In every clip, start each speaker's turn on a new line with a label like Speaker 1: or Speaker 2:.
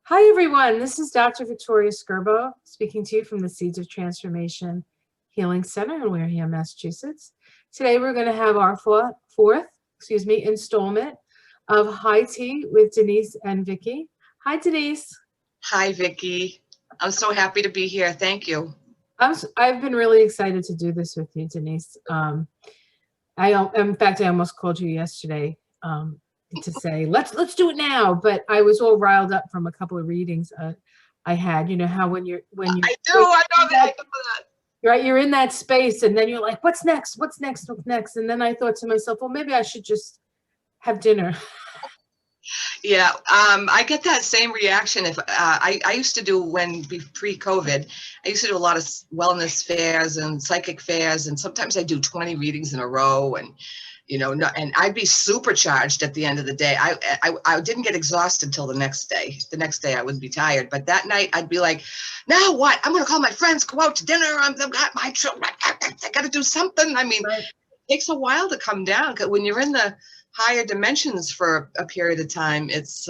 Speaker 1: Hi, everyone. This is Dr. Victoria Skirbo speaking to you from the Seeds of Transformation Healing Center in Wareham, Massachusetts. Today, we're going to have our fourth installment of High Tea with Denise and Vicki. Hi, Denise.
Speaker 2: Hi, Vicki. I'm so happy to be here. Thank you.
Speaker 1: I've been really excited to do this with you, Denise. In fact, I almost called you yesterday to say let's do it now, but I was all riled up from a couple of readings I had. You know how when you
Speaker 2: I know that.
Speaker 1: Right, you're in that space, and then you're like, what's next? What's next? What's next? And then I thought to myself, well, maybe I should just have dinner.
Speaker 2: Yeah, I get that same reaction. If I used to do pre-COVID, I used to do a lot of wellness fairs and psychic fairs, and sometimes I do 20 readings in a row, and and I'd be supercharged at the end of the day. I didn't get exhausted until the next day. The next day I would be tired, but that night I'd be like, now what? I'm gonna call my friends, go out to dinner. I've got my children. I got to do something. I mean,
Speaker 1: Right.
Speaker 2: It takes a while to come down, because when you're in the higher dimensions for a period of time, it's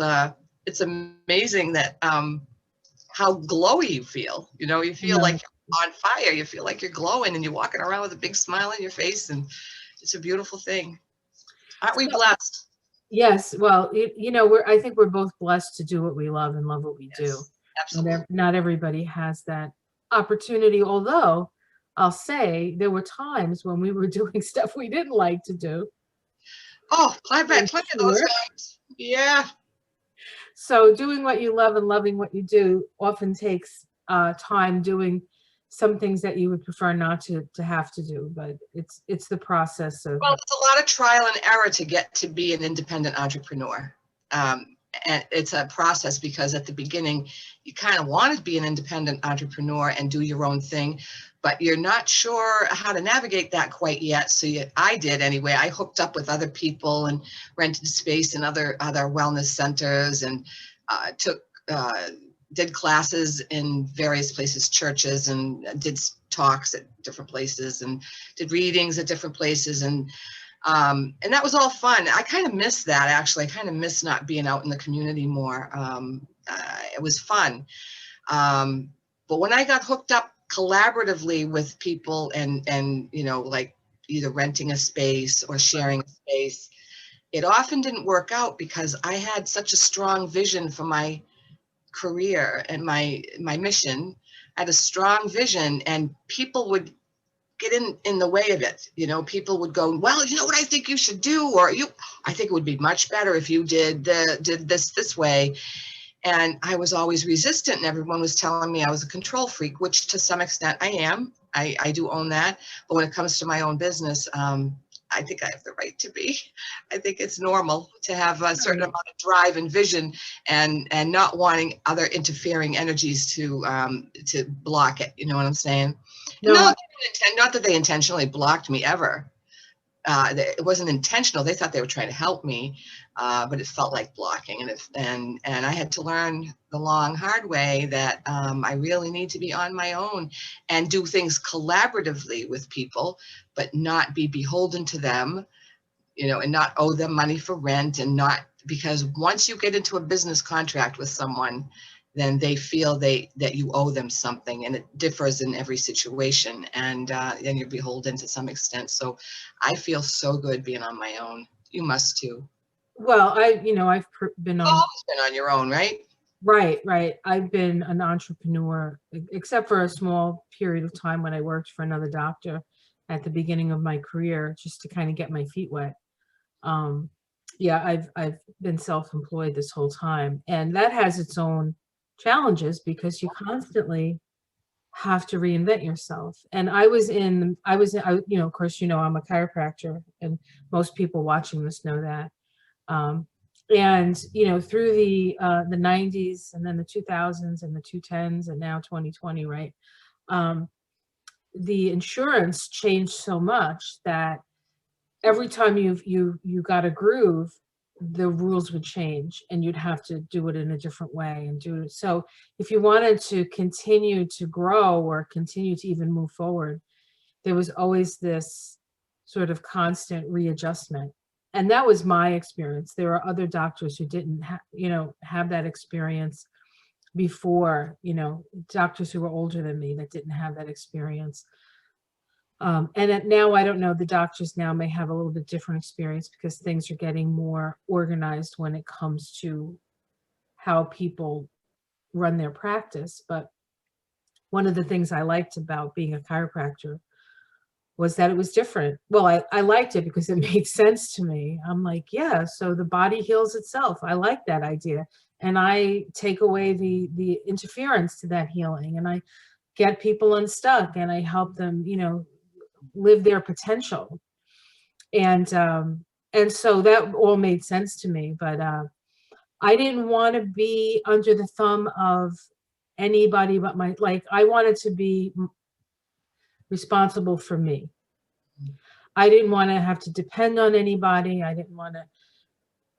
Speaker 2: amazing that how glowy you feel. You feel like you're on fire. You feel like you're glowing, and you're walking around with a big smile on your face, and it's a beautiful thing. Aren't we blessed?
Speaker 1: Yes. Well, I think we're both blessed to do what we love and love what we do.
Speaker 2: Absolutely.
Speaker 1: Not everybody has that opportunity. Although I'll say there were times when we were doing stuff we didn't like to do.
Speaker 2: Oh, I've had plenty of those times. Yeah.
Speaker 1: So doing what you love and loving what you do often takes time doing some things that you would prefer not to have to do, but it's the process of.
Speaker 2: Well, it's a lot of trial and error to get to be an independent entrepreneur. And it's a process, because at the beginning, you kind of want to be an independent entrepreneur and do your own thing, but you're not sure how to navigate that quite yet. So I did anyway. I hooked up with other people and rented space in other wellness centers, and did classes in various places, churches, and did talks at different places, and did readings at different places, and that was all fun. I kind of miss that, actually. I kind of miss not being out in the community more. It was fun. But when I got hooked up collaboratively with people and like either renting a space or sharing a space, it often didn't work out, because I had such a strong vision for my career and my mission. I had a strong vision, and people would get in the way of it. People would go, well, you know what I think you should do, or I think it would be much better if you did this way. And I was always resistant, and everyone was telling me I was a control freak, which to some extent I am. I do own that. But when it comes to my own business, I think I have the right to be. I think it's normal to have a certain amount of drive and vision, and not wanting other interfering energies to block it. You know what I'm saying?
Speaker 1: No.
Speaker 2: Not that they intentionally blocked me ever. It wasn't intentional. They thought they were trying to help me, but it felt like blocking. And I had to learn the long, hard way that I really need to be on my own and do things collaboratively with people, but not be beholden to them, and not owe them money for rent, because once you get into a business contract with someone, then they feel that you owe them something, and it differs in every situation, and then you're beholden to some extent. So I feel so good being on my own. You must too.
Speaker 1: Well, I've been on.
Speaker 2: Always been on your own, right?
Speaker 1: Right. I've been an entrepreneur, except for a small period of time when I worked for another doctor at the beginning of my career, just to kind of get my feet wet. I've been self-employed this whole time, and that has its own challenges, because you constantly have to reinvent yourself. And of course, I'm a chiropractor, and most people watching this know that. And through the 90s, and then the 2000s, and the 2010s, and now 2020, right? The insurance changed so much that every time you got a groove, the rules would change, and you'd have to do it in a different way and do it. So if you wanted to continue to grow or continue to even move forward, there was always this sort of constant readjustment. And that was my experience. There are other doctors who didn't have that experience. before, you know, doctors who were older than me that didn't have that experience. Now I don't know, the doctors now may have a little bit different experience because things are getting more organized when it comes to how people run their practice. But one of the things I liked about being a chiropractor was that it was different. Well, I liked it because it made sense to me. I'm like, yeah, so the body heals itself. I like that idea. And I take away the interference to that healing, and I get people unstuck, and I help them, you know, live their potential. And so that all made sense to me. But I didn't want to be under the thumb of anybody but my, like, I wanted to be responsible for me. I didn't want to have to depend on anybody. I didn't want to,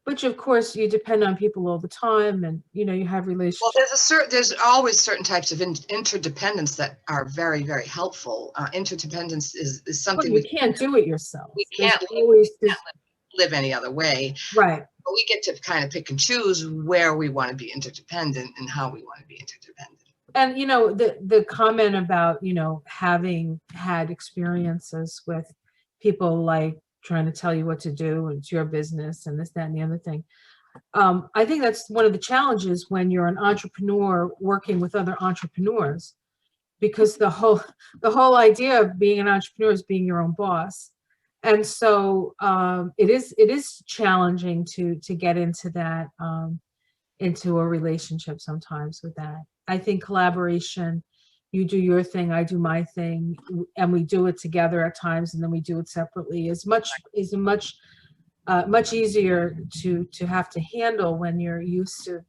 Speaker 1: which of course you depend on people all the time, and you know, you have
Speaker 2: Well,
Speaker 1: relationships.
Speaker 2: there's always certain types of interdependence that are very, very helpful. Interdependence is
Speaker 1: Well,
Speaker 2: something
Speaker 1: you can't do it yourself.
Speaker 2: we
Speaker 1: There's
Speaker 2: can't
Speaker 1: always this,
Speaker 2: live any other way.
Speaker 1: right.
Speaker 2: But we get to kind of pick and choose where we want to be interdependent and how we want to be interdependent.
Speaker 1: And you know, the comment about, you know, having had experiences with people like trying to tell you what to do and it's your business and this, that, and the other thing. I think that's one of the challenges when you're an entrepreneur working with other entrepreneurs, because the whole idea of being an entrepreneur is being your own boss. And so it is challenging to get into that, into a relationship sometimes with that. I think collaboration, you do your thing, I do my thing, and we do it together at times, and then we do it separately, is much easier to have to handle when you're used to,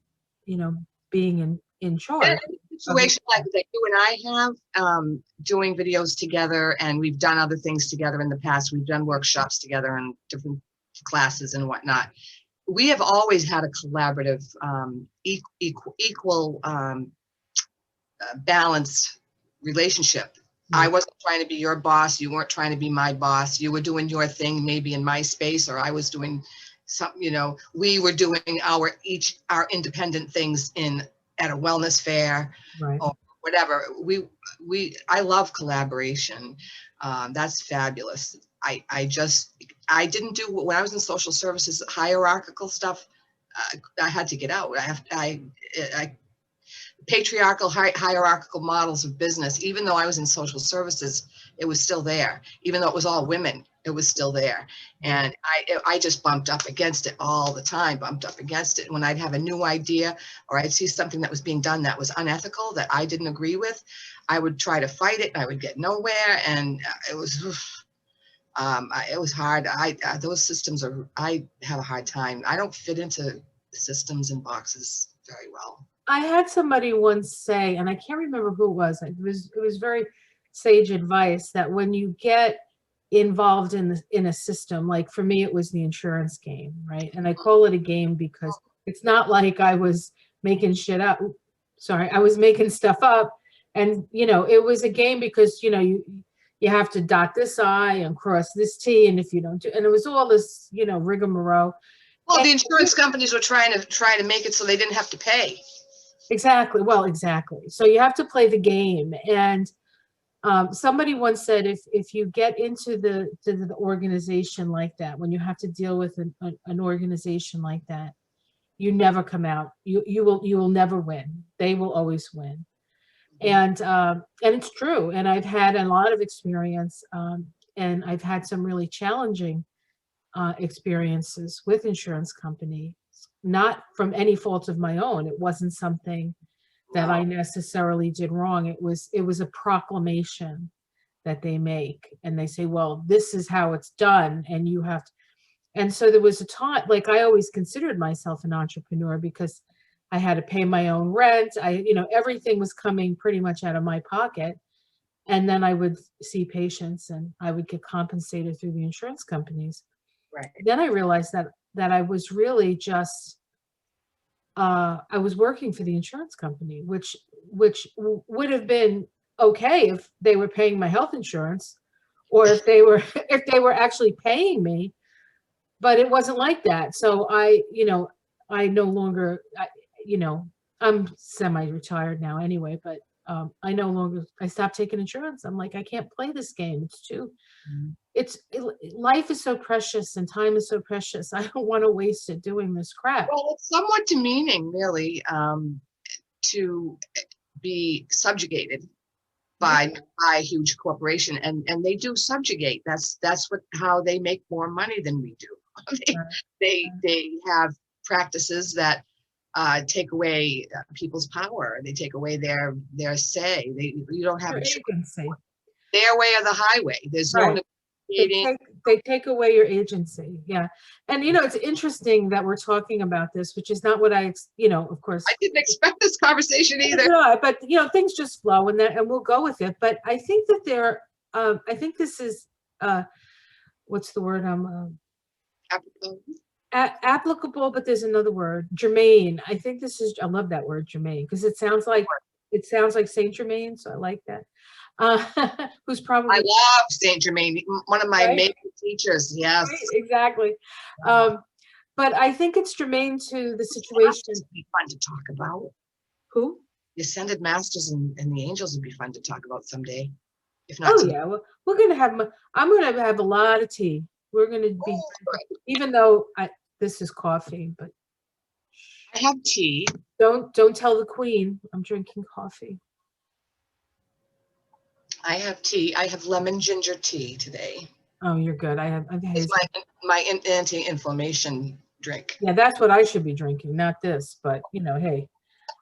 Speaker 1: you know, being in
Speaker 2: And
Speaker 1: charge
Speaker 2: in a
Speaker 1: of
Speaker 2: situation like that you and I have, doing videos together, and we've done other things together in the past. We've done workshops together and different classes and whatnot. We have always had a collaborative, equal, balanced relationship. I wasn't trying to be your boss. You weren't trying to be my boss. You were doing your thing, maybe in my space, or I was doing something, you know, we were doing our independent things at a wellness fair,
Speaker 1: right.
Speaker 2: or whatever. I love collaboration. That's fabulous. I didn't do, when I was in social services, hierarchical stuff. I had to get out. Patriarchal, hierarchical models of business, even though I was in social services, it was still there. Even though it was all women, it was still there. And I just bumped up against it all the time, bumped up against it. When I'd have a new idea, or I'd see something that was being done that was unethical, that I didn't agree with, I would try to fight it, and I would get nowhere. And it was hard. Those systems I have a hard time. I don't fit into systems and boxes very well.
Speaker 1: I had somebody once say, and I can't remember who it was. It was very sage advice, that when you get involved in a system, like for me, it was the insurance game, right? And I call it a game because it's not like I was making shit up. Sorry, I was making stuff up, and you know, it was a game because you know you have to dot this I and cross this T, and if you don't do, and it was all this, you know, rigmarole.
Speaker 2: Well,
Speaker 1: And
Speaker 2: the insurance companies were trying to make it so they didn't have to pay.
Speaker 1: exactly. Well, exactly. So you have to play the game. And somebody once said, if you get into the organization like that, when you have to deal with an organization like that, you never come out. You will never win. They will always win. And it's true. And I've had a lot of experience, and I've had some really challenging experiences with insurance companies, not from any fault of my own. It wasn't something that I necessarily did wrong. It was a proclamation that they make, and they say, well, this is how it's done, and you have to. And so there was a time, like, I always considered myself an entrepreneur because I had to pay my own rent. You know, everything was coming pretty much out of my pocket. And then I would see patients and I would get compensated through the insurance companies.
Speaker 2: Right.
Speaker 1: Then I realized that I was really just I was working for the insurance company, which would have been okay if they were paying my health insurance, or if they were if they were actually paying me, but it wasn't like that. So I no longer, you know, I'm semi-retired now anyway, but I stopped taking insurance. I'm like, I can't play this game. It's too, life is so precious and time is so precious. I don't want to waste it doing this crap.
Speaker 2: Well, it's somewhat demeaning, really, to be subjugated by a huge corporation, and they do subjugate. That's how they make more money than we do. They have practices that take away people's power. They take away their say. You don't have a
Speaker 1: agency.
Speaker 2: Their way or the highway. There's no negotiating.
Speaker 1: They take away your agency. Yeah. And, it's interesting that we're talking about this, which is not what of course.
Speaker 2: I didn't expect this conversation either.
Speaker 1: But, things just flow and we'll go with it. But I think that I think this is, what's the word? Applicable, but there's another word, germane. I think I love that word, germane, because it sounds like Saint Germain. So I like that. Who's probably,
Speaker 2: I love Saint Germain, one of my major teachers. Yes,
Speaker 1: right, exactly. But I think it's germane to the situation.
Speaker 2: It'd be fun to talk about.
Speaker 1: Who?
Speaker 2: The ascended masters and the angels would be fun to talk about someday. If not,
Speaker 1: yeah, well, I'm gonna have a lot of tea. We're gonna be, even though this is coffee, but
Speaker 2: I have tea.
Speaker 1: Don't tell the queen I'm drinking coffee.
Speaker 2: I have tea. I have lemon ginger tea today.
Speaker 1: Oh, you're good.
Speaker 2: It's my anti-inflammation drink.
Speaker 1: Yeah, that's what I should be drinking, not this. But hey,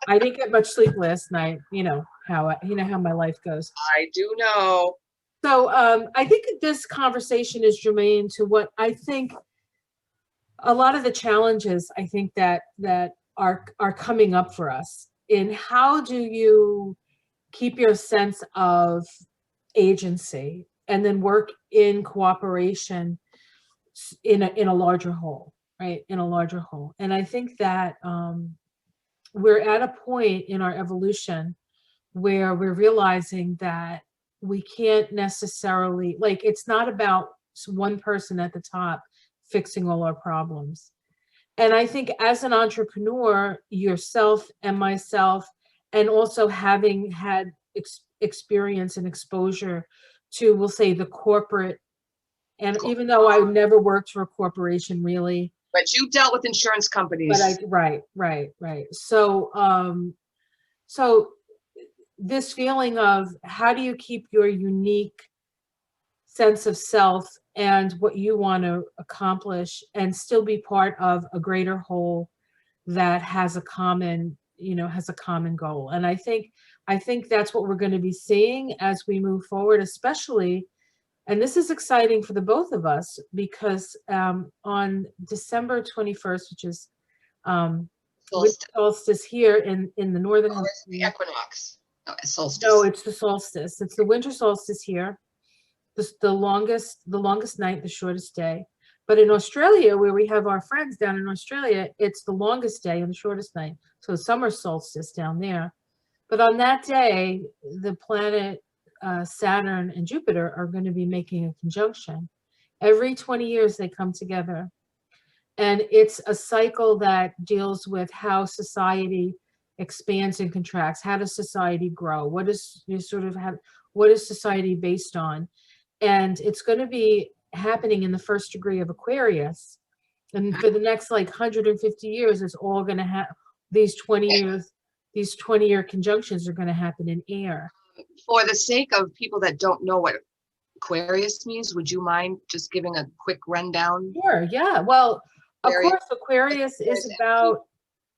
Speaker 1: I didn't get much sleep last night. You know how my life goes.
Speaker 2: I do know.
Speaker 1: So I think this conversation is germane to what I think a lot of the challenges I think that are coming up for us in how do you keep your sense of agency and then work in cooperation in a larger whole, right? In a larger whole. And I think that we're at a point in our evolution where we're realizing that we can't necessarily, it's not about one person at the top fixing all our problems. And I think as an entrepreneur, yourself and myself, and also having had experience and exposure to, we'll say, the corporate, and even though I never worked for a corporation really.
Speaker 2: But you dealt with insurance companies.
Speaker 1: But right. So, so this feeling of how do you keep your unique sense of self and what you want to accomplish and still be part of a greater whole that has a common goal. And I think that's what we're going to be seeing as we move forward, especially, and this is exciting for the both of us, because on December 21st, which is solstice here in the northern hemisphere.
Speaker 2: The equinox. No, solstice.
Speaker 1: No, it's the solstice. It's the winter solstice here. The longest night, the shortest day. But in Australia, where we have our friends down in Australia, it's the longest day and the shortest night. So summer solstice down there. But on that day, the planet Saturn and Jupiter are going to be making a conjunction. Every 20 years they come together. And it's a cycle that deals with how society expands and contracts. How does society grow? What is society based on? And it's going to be happening in the first degree of Aquarius. And for the next 150 years, it's all going to have these 20 years. These 20-year conjunctions are going to happen in air.
Speaker 2: For the sake of people that don't know what Aquarius means, would you mind just giving a quick rundown?
Speaker 1: Sure, yeah. Well, of course, Aquarius is about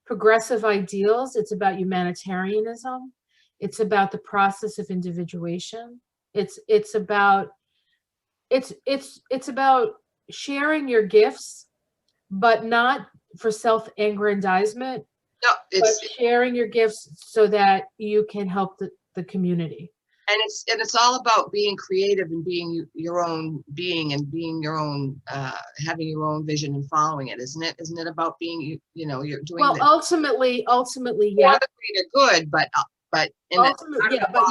Speaker 1: progressive ideals. It's about humanitarianism. It's about the process of individuation. It's about sharing your gifts, but not for self-aggrandizement.
Speaker 2: No,
Speaker 1: but sharing your gifts so that you can help the community.
Speaker 2: And it's all about being creative and being your own being and being your own, having your own vision and following it, isn't it? Isn't it about being, you're doing
Speaker 1: well, ultimately, yeah.
Speaker 2: For the greater good, but in
Speaker 1: ultimately, yeah, but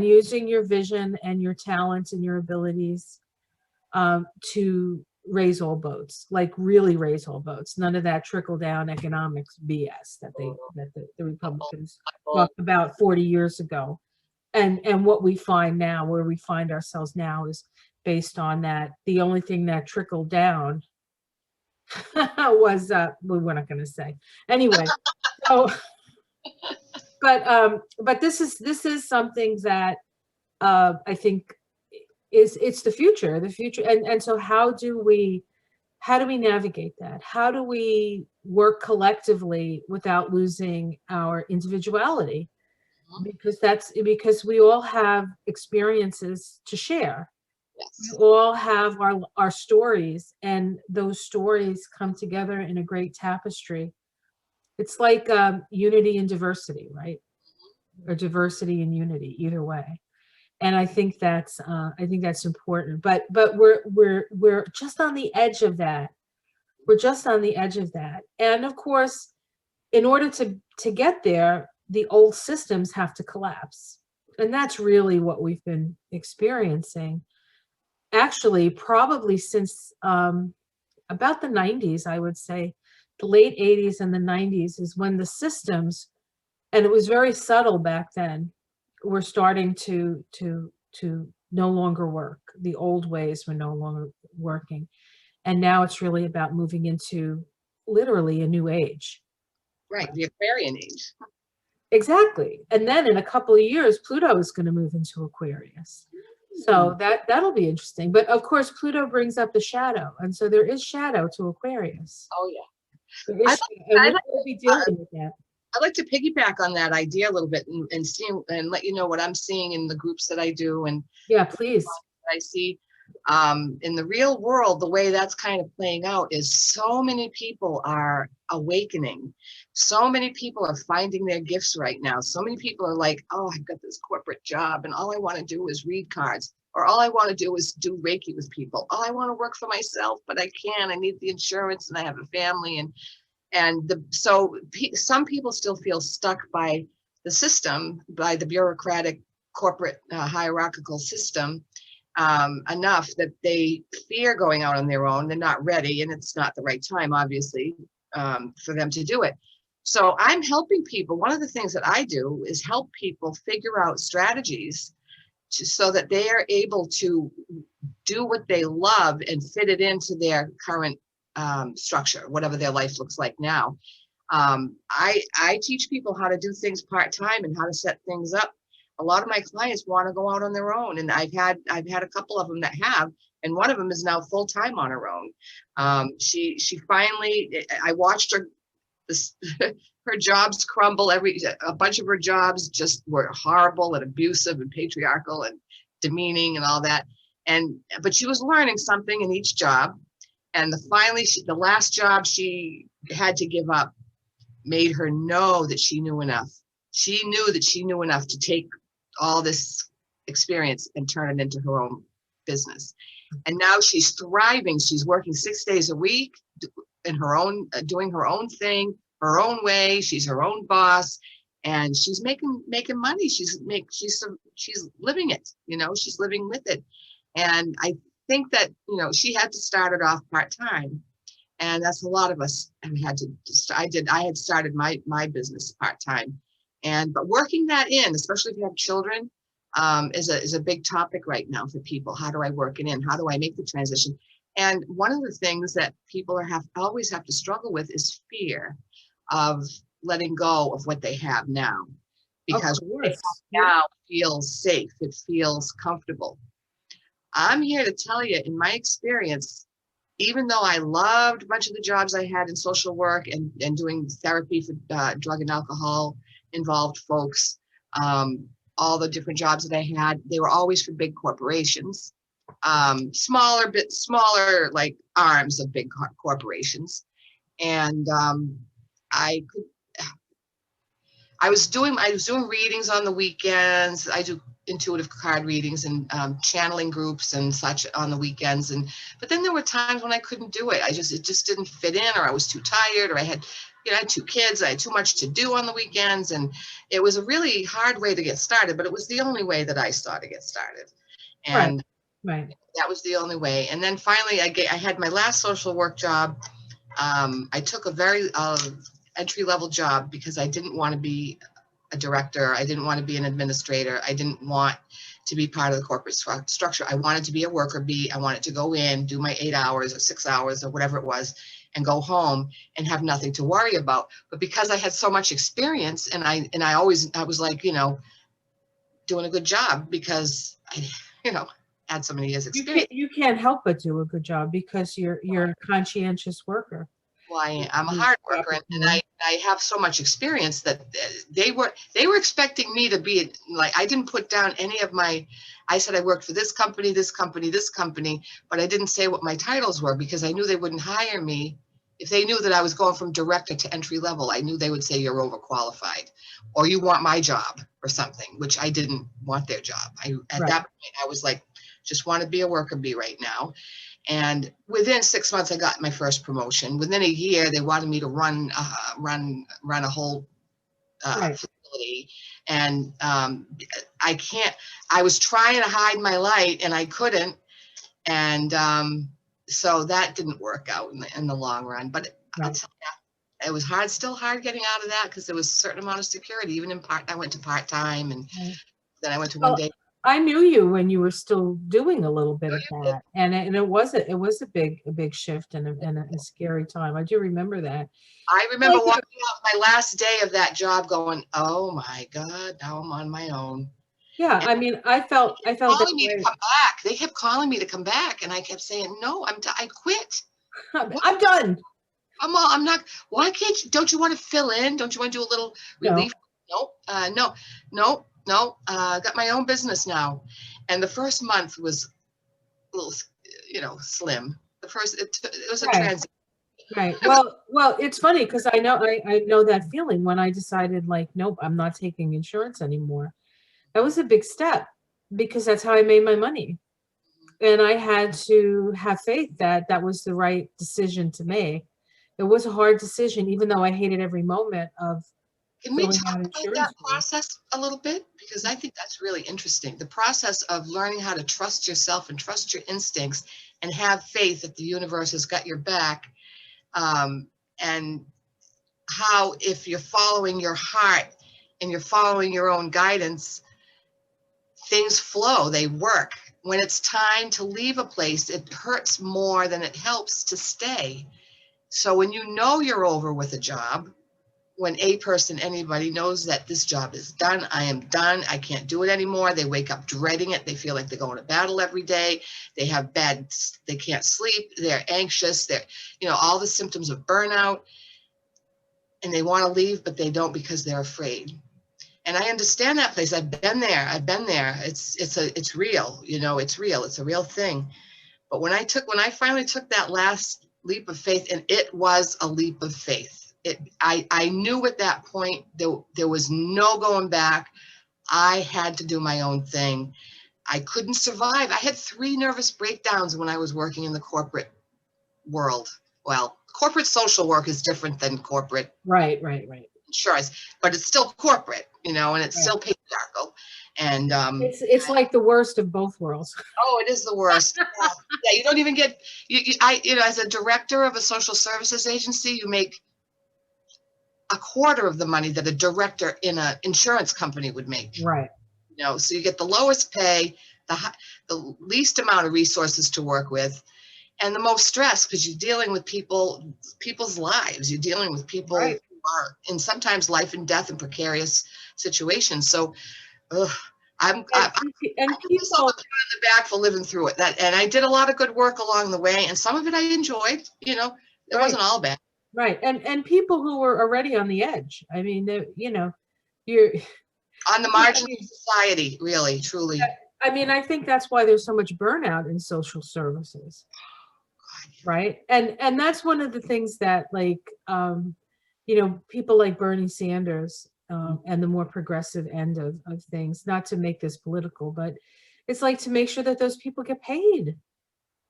Speaker 1: using your vision and your talents and your abilities to raise all boats, like really raise all boats. None of that trickle down economics BS that the Republicans talked about 40 years ago. And what we find now, where we find ourselves now, is based on that. The only thing that trickled down was we're not going to say anyway. So, but this is something that I think it's the future, and so how do we navigate that? How do we work collectively without losing our individuality? Because we all have experiences to share.
Speaker 2: Yes.
Speaker 1: We all have our stories, and those stories come together in a great tapestry. It's like unity and diversity, right? Or diversity and unity, either way. And I think that's important. But we're just on the edge of that. We're just on the edge of that. And of course, in order to get there, the old systems have to collapse. And that's really what we've been experiencing. Actually, probably since about the 90s, I would say. The late 80s and the 90s is when the systems, and it was very subtle back then, were starting to no longer work. The old ways were no longer working. And now it's really about moving into literally a new age.
Speaker 2: Right, the Aquarian age.
Speaker 1: Exactly. And then in a couple of years, Pluto is going to move into Aquarius. So that'll be interesting. But of course, Pluto brings up the shadow. And so there is shadow to Aquarius.
Speaker 2: Oh, yeah.
Speaker 1: We'll be dealing with that.
Speaker 2: I'd like to piggyback on that idea a little bit and see and let you know what I'm seeing in the groups that I do. And
Speaker 1: yeah, please.
Speaker 2: I see in the real world, the way that's kind of playing out is so many people are awakening. So many people are finding their gifts right now. So many people are like, oh, I've got this corporate job and all I want to do is read cards, or all I want to do is do Reiki with people. Oh, I want to work for myself, but I can't. I need the insurance and I have a family. So some people still feel stuck by the system, by the bureaucratic corporate hierarchical system enough that they fear going out on their own. They're not ready, and it's not the right time, obviously, for them to do it. So I'm helping people. One of the things that I do is help people figure out strategies so that they are able to do what they love and fit it into their current structure, whatever their life looks like now. I teach people how to do things part-time and how to set things up. A lot of my clients want to go out on their own, and I've had a couple of them that have, and one of them is now full-time on her own. She finally, I watched her, her jobs crumble. A bunch of her jobs just were horrible and abusive and patriarchal and demeaning and all that. But she was learning something in each job. And the last job she had to give up made her know that she knew enough. She knew that she knew enough to take all this experience and turn it into her own business. And now she's thriving. She's working 6 days a week in her own, doing her own thing, her own way. She's her own boss, and she's making money. She's living it. She's living with it. And I think that she had to start it off part-time, and that's a lot of us have had to. I had started my business part-time, but working that in, especially if you have children, is a big topic right now for people. How do I work it in? How do I make the transition? And one of the things that people always have to struggle with is fear of letting go of what they have now, because what they have now feels safe. It feels comfortable. I'm here to tell you, in my experience, even though I loved a bunch of the jobs I had in social work and doing therapy for drug and alcohol involved folks, all the different jobs that I had, they were always for big corporations, smaller like arms of big corporations. And I was doing readings on the weekends. I do intuitive card readings and channeling groups and such on the weekends. But then there were times when I couldn't do it. It just didn't fit in, or I was too tired, or I had 2 kids. I had too much to do on the weekends. And it was a really hard way to get started, but it was the only way that I saw to get started. And
Speaker 1: Right.
Speaker 2: That was the only way. And then finally, I had my last social work job. I took a very entry-level job because I didn't want to be a director. I didn't want to be an administrator. I didn't want to be part of the corporate structure. I wanted to be a worker bee. I wanted to go in, do my 8 hours or 6 hours or whatever it was, and go home and have nothing to worry about. But because I had so much experience, and I was like, doing a good job because I, had so many years experience.
Speaker 1: You can't help but do a good job because you're a conscientious worker.
Speaker 2: Well, I'm a hard worker, and I have so much experience that they were expecting me to be like, I didn't put down any of my, I said I worked for this company, this company, this company, but I didn't say what my titles were because I knew they wouldn't hire me. If they knew that I was going from director to entry level, I knew they would say you're overqualified or you want my job or something, which I didn't want their job. At that point, I was like, just want to be a worker bee right now. And within 6 months, I got my first promotion. Within a year, they wanted me to run a whole facility. And I was trying to hide my light and I couldn't. And so that didn't work out in the long run. But it was still hard getting out of that because there was a certain amount of security. Even I went to part-time and then I went to one day.
Speaker 1: I knew you when you were still doing a little bit of that, and it was a big shift and a scary time. I do remember that.
Speaker 2: I remember walking out my last day of that job, going, "Oh my God, now I'm on my own."
Speaker 1: Yeah, and I mean, I felt
Speaker 2: calling me to come back. They kept calling me to come back, and I kept saying, "No, I quit.
Speaker 1: I'm done.
Speaker 2: I'm not. Why can't you? Don't you want to fill in? Don't you want to do a little relief?" No. Got my own business now. And the first month was a little, slim. It was a transition.
Speaker 1: Right. Well, it's funny because I know that feeling when I decided like, nope, I'm not taking insurance anymore. That was a big step because that's how I made my money. And I had to have faith that that was the right decision to make. It was a hard decision, even though I hated every moment of.
Speaker 2: Can we talk about that process a little bit? Because I think that's really interesting. The process of learning how to trust yourself and trust your instincts and have faith that the universe has got your back. And how, if you're following your heart and you're following your own guidance, things flow, they work. When it's time to leave a place, it hurts more than it helps to stay. So when you know you're over with a job, when a person, anybody knows that this job is done, I am done, I can't do it anymore. They wake up dreading it. They feel like they're going to battle every day. They have they can't sleep. They're anxious. They're, all the symptoms of burnout, and they want to leave, but they don't because they're afraid. And I understand that place. I've been there. It's real. It's real. It's a real thing. But when I finally took that last leap of faith, and it was a leap of faith. I knew at that point there was no going back. I had to do my own thing. I couldn't survive. I had 3 nervous breakdowns when I was working in the corporate world. Well, corporate social work is different than corporate
Speaker 1: right
Speaker 2: insurance, but it's still corporate, and it's still patriarchal. And
Speaker 1: it's like the worst of both worlds.
Speaker 2: Oh, it is the worst. Yeah, you don't even get as a director of a social services agency, you make a quarter of the money that a director in an insurance company would make.
Speaker 1: Right.
Speaker 2: So you get the lowest pay, the least amount of resources to work with, and the most stress because you're dealing with people's lives. You're dealing with people who are in sometimes life and death and precarious situations. So, I'm myself on the back for living through it. And I did a lot of good work along the way, and some of it I enjoyed. It wasn't all bad.
Speaker 1: Right. And people who were already on the edge. I mean, you're
Speaker 2: on the margin of society, really, truly.
Speaker 1: I mean, I think that's why there's so much burnout in social services. Right. And that's one of the things that, like, people like Bernie Sanders and the more progressive end of things, not to make this political, but it's like to make sure that those people get paid.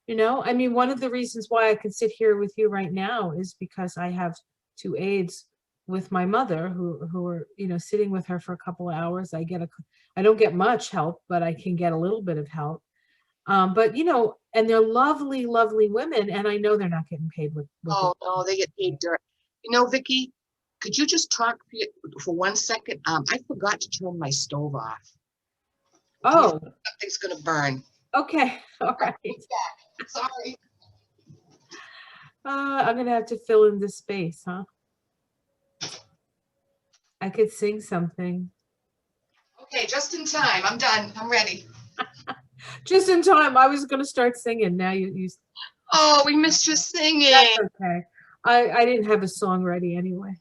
Speaker 1: I mean, one of the reasons why I can sit here with you right now is because I have 2 aides with my mother who are, sitting with her for a couple of hours. I don't get much help, but I can get a little bit of help. But you know, and they're lovely, lovely women, and I know they're not getting paid with it.
Speaker 2: Oh, no, they get paid dirt. You know, Vicki, could you just talk for 1 second? I forgot to turn my stove off.
Speaker 1: Oh,
Speaker 2: Something's gonna burn.
Speaker 1: okay. All right.
Speaker 2: Sorry.
Speaker 1: I'm gonna have to fill in this space, huh? I could sing something.
Speaker 2: Okay, just in time. I'm done. I'm ready.
Speaker 1: Just in time. I was gonna start singing. Now you
Speaker 2: Oh, we missed your singing.
Speaker 1: that's okay. I didn't have a song ready anyway.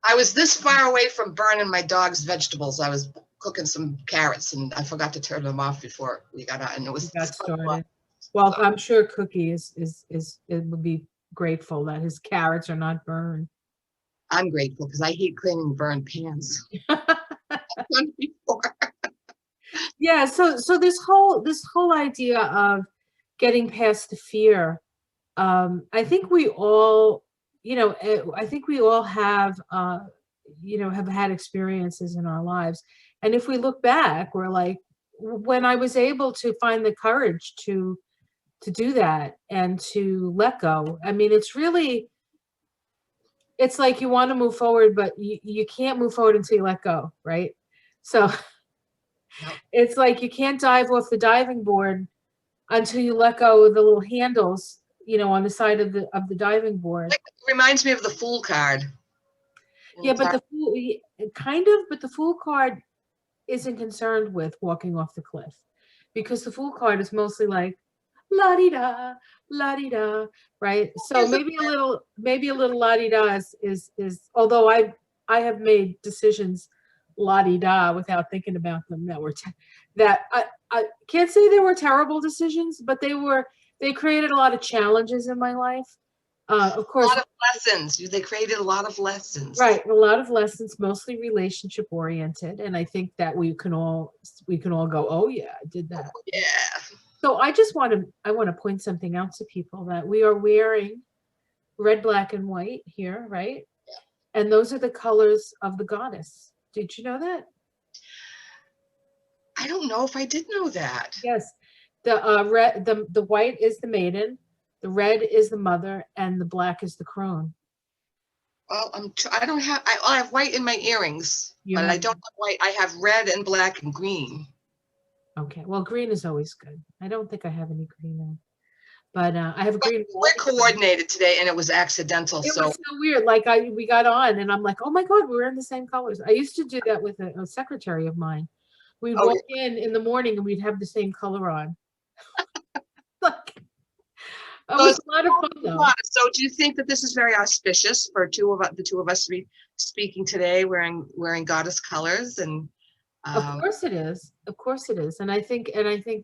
Speaker 2: I was this far away from burning my dog's vegetables. I was cooking some carrots and I forgot to turn them off before we got on. And it was
Speaker 1: Got started. Well, I'm sure Cookie is it would be grateful that his carrots are not burned.
Speaker 2: I'm grateful because I hate cleaning burned pans. I've done it before.
Speaker 1: Yeah, so this whole idea of getting past the fear, I think we all, you know, I think we all have, you know, have had experiences in our lives, and if we look back, we're like, when I was able to find the courage to do that and to let go. I mean, it's really, it's like you want to move forward, but you can't move forward until you let go, right? So
Speaker 2: Yep.
Speaker 1: it's like you can't dive off the diving board until you let go of the little handles, you know, on the side of the diving board.
Speaker 2: Like, it reminds me of the Fool card.
Speaker 1: Yeah, but the fool, kind of, but the fool card isn't concerned with walking off the cliff, because the fool card is mostly like la di da, right? So maybe a little la di da is although I have made decisions la di da without thinking about them that were that I can't say they were terrible decisions, but they created a lot of challenges in my life. Of
Speaker 2: A
Speaker 1: course,
Speaker 2: lot of lessons. They created a lot of lessons.
Speaker 1: right, a lot of lessons, mostly relationship oriented, and I think that we can all go, oh yeah, I did that.
Speaker 2: Yeah.
Speaker 1: So I want to point something out to people, that we are wearing red, black, and white here, right? And those are the colors of the goddess. Did you know that?
Speaker 2: I don't know if I did know that.
Speaker 1: Yes. The red, the white is the maiden, the red is the mother, and the black is the crone.
Speaker 2: Well, I don't have, I have white in my earrings,
Speaker 1: You
Speaker 2: but I
Speaker 1: have,
Speaker 2: don't have white. I have red and black and green.
Speaker 1: okay. Well, green is always good. I don't think I have any green on, but I have a
Speaker 2: But
Speaker 1: green.
Speaker 2: we're coordinated today and it was accidental.
Speaker 1: It
Speaker 2: So
Speaker 1: was so weird. Like we got on and I'm like, oh my God, we're in the same colors. I used to do that with a secretary of mine. We'd
Speaker 2: oh,
Speaker 1: walk in the morning and we'd have the same color on. Like, it
Speaker 2: so
Speaker 1: was
Speaker 2: it's
Speaker 1: a lot of fun though.
Speaker 2: So do you think that this is very auspicious for the two of us speaking today, wearing goddess colors? And
Speaker 1: Of course it is. Of course it is. And I think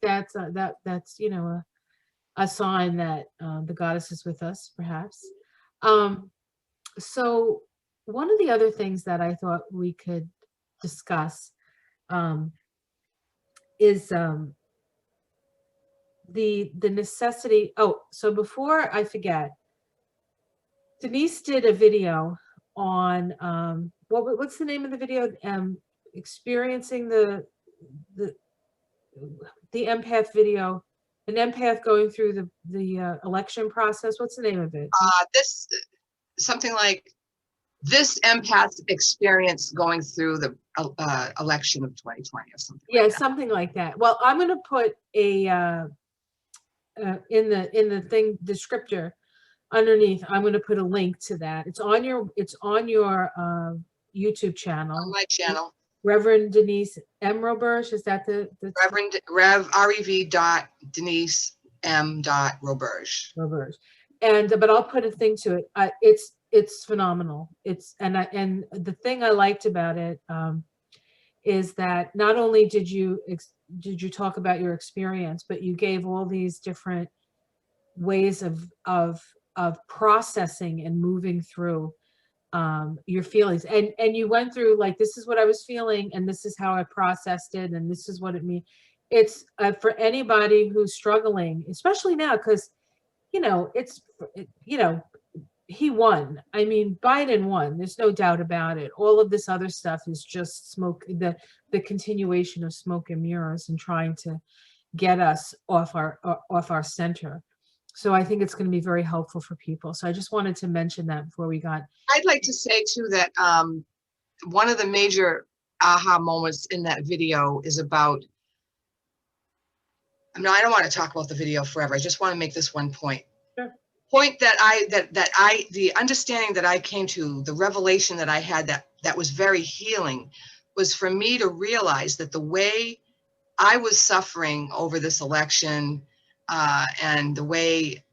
Speaker 1: that's that's, you know, a sign that the goddess is with us, perhaps. So one of the other things that I thought we could discuss is the necessity. Oh, so before I forget, Denise did a video on what's the name of the video? Experiencing the the empath video, an empath going through the election process. What's the name of it?
Speaker 2: this something like this empath experience going through the election of 2020 or something.
Speaker 1: Yeah,
Speaker 2: like that.
Speaker 1: something like that. Well, I'm going to put a in the thing descriptor underneath. I'm going to put a link to that. It's on your YouTube channel.
Speaker 2: On my channel.
Speaker 1: Reverend Denise M. Roberge, is that the
Speaker 2: Reverend Rev dot Denise M. Roberge.
Speaker 1: Roberge. And but I'll put a thing to it. It's phenomenal. It's and the thing I liked about it is that not only did you talk about your experience, but you gave all these different ways of processing and moving through your feelings, and you went through like, this is what I was feeling and this is how I processed it and this is what it means. It's for anybody who's struggling, especially now, because you know he won. I mean, Biden won, there's no doubt about it. All of this other stuff is just smoke, the continuation of smoke and mirrors, and trying to get us off our center. So I think it's going to be very helpful for people. So I just wanted to mention that before we got.
Speaker 2: I'd like to say too that one of the major aha moments in that video is about, I mean, I don't want to talk about the video forever. I just want to make this one point.
Speaker 1: Sure.
Speaker 2: Point that the understanding that I came to, the revelation that I had that was very healing, was for me to realize that the way I was suffering over this election and the way,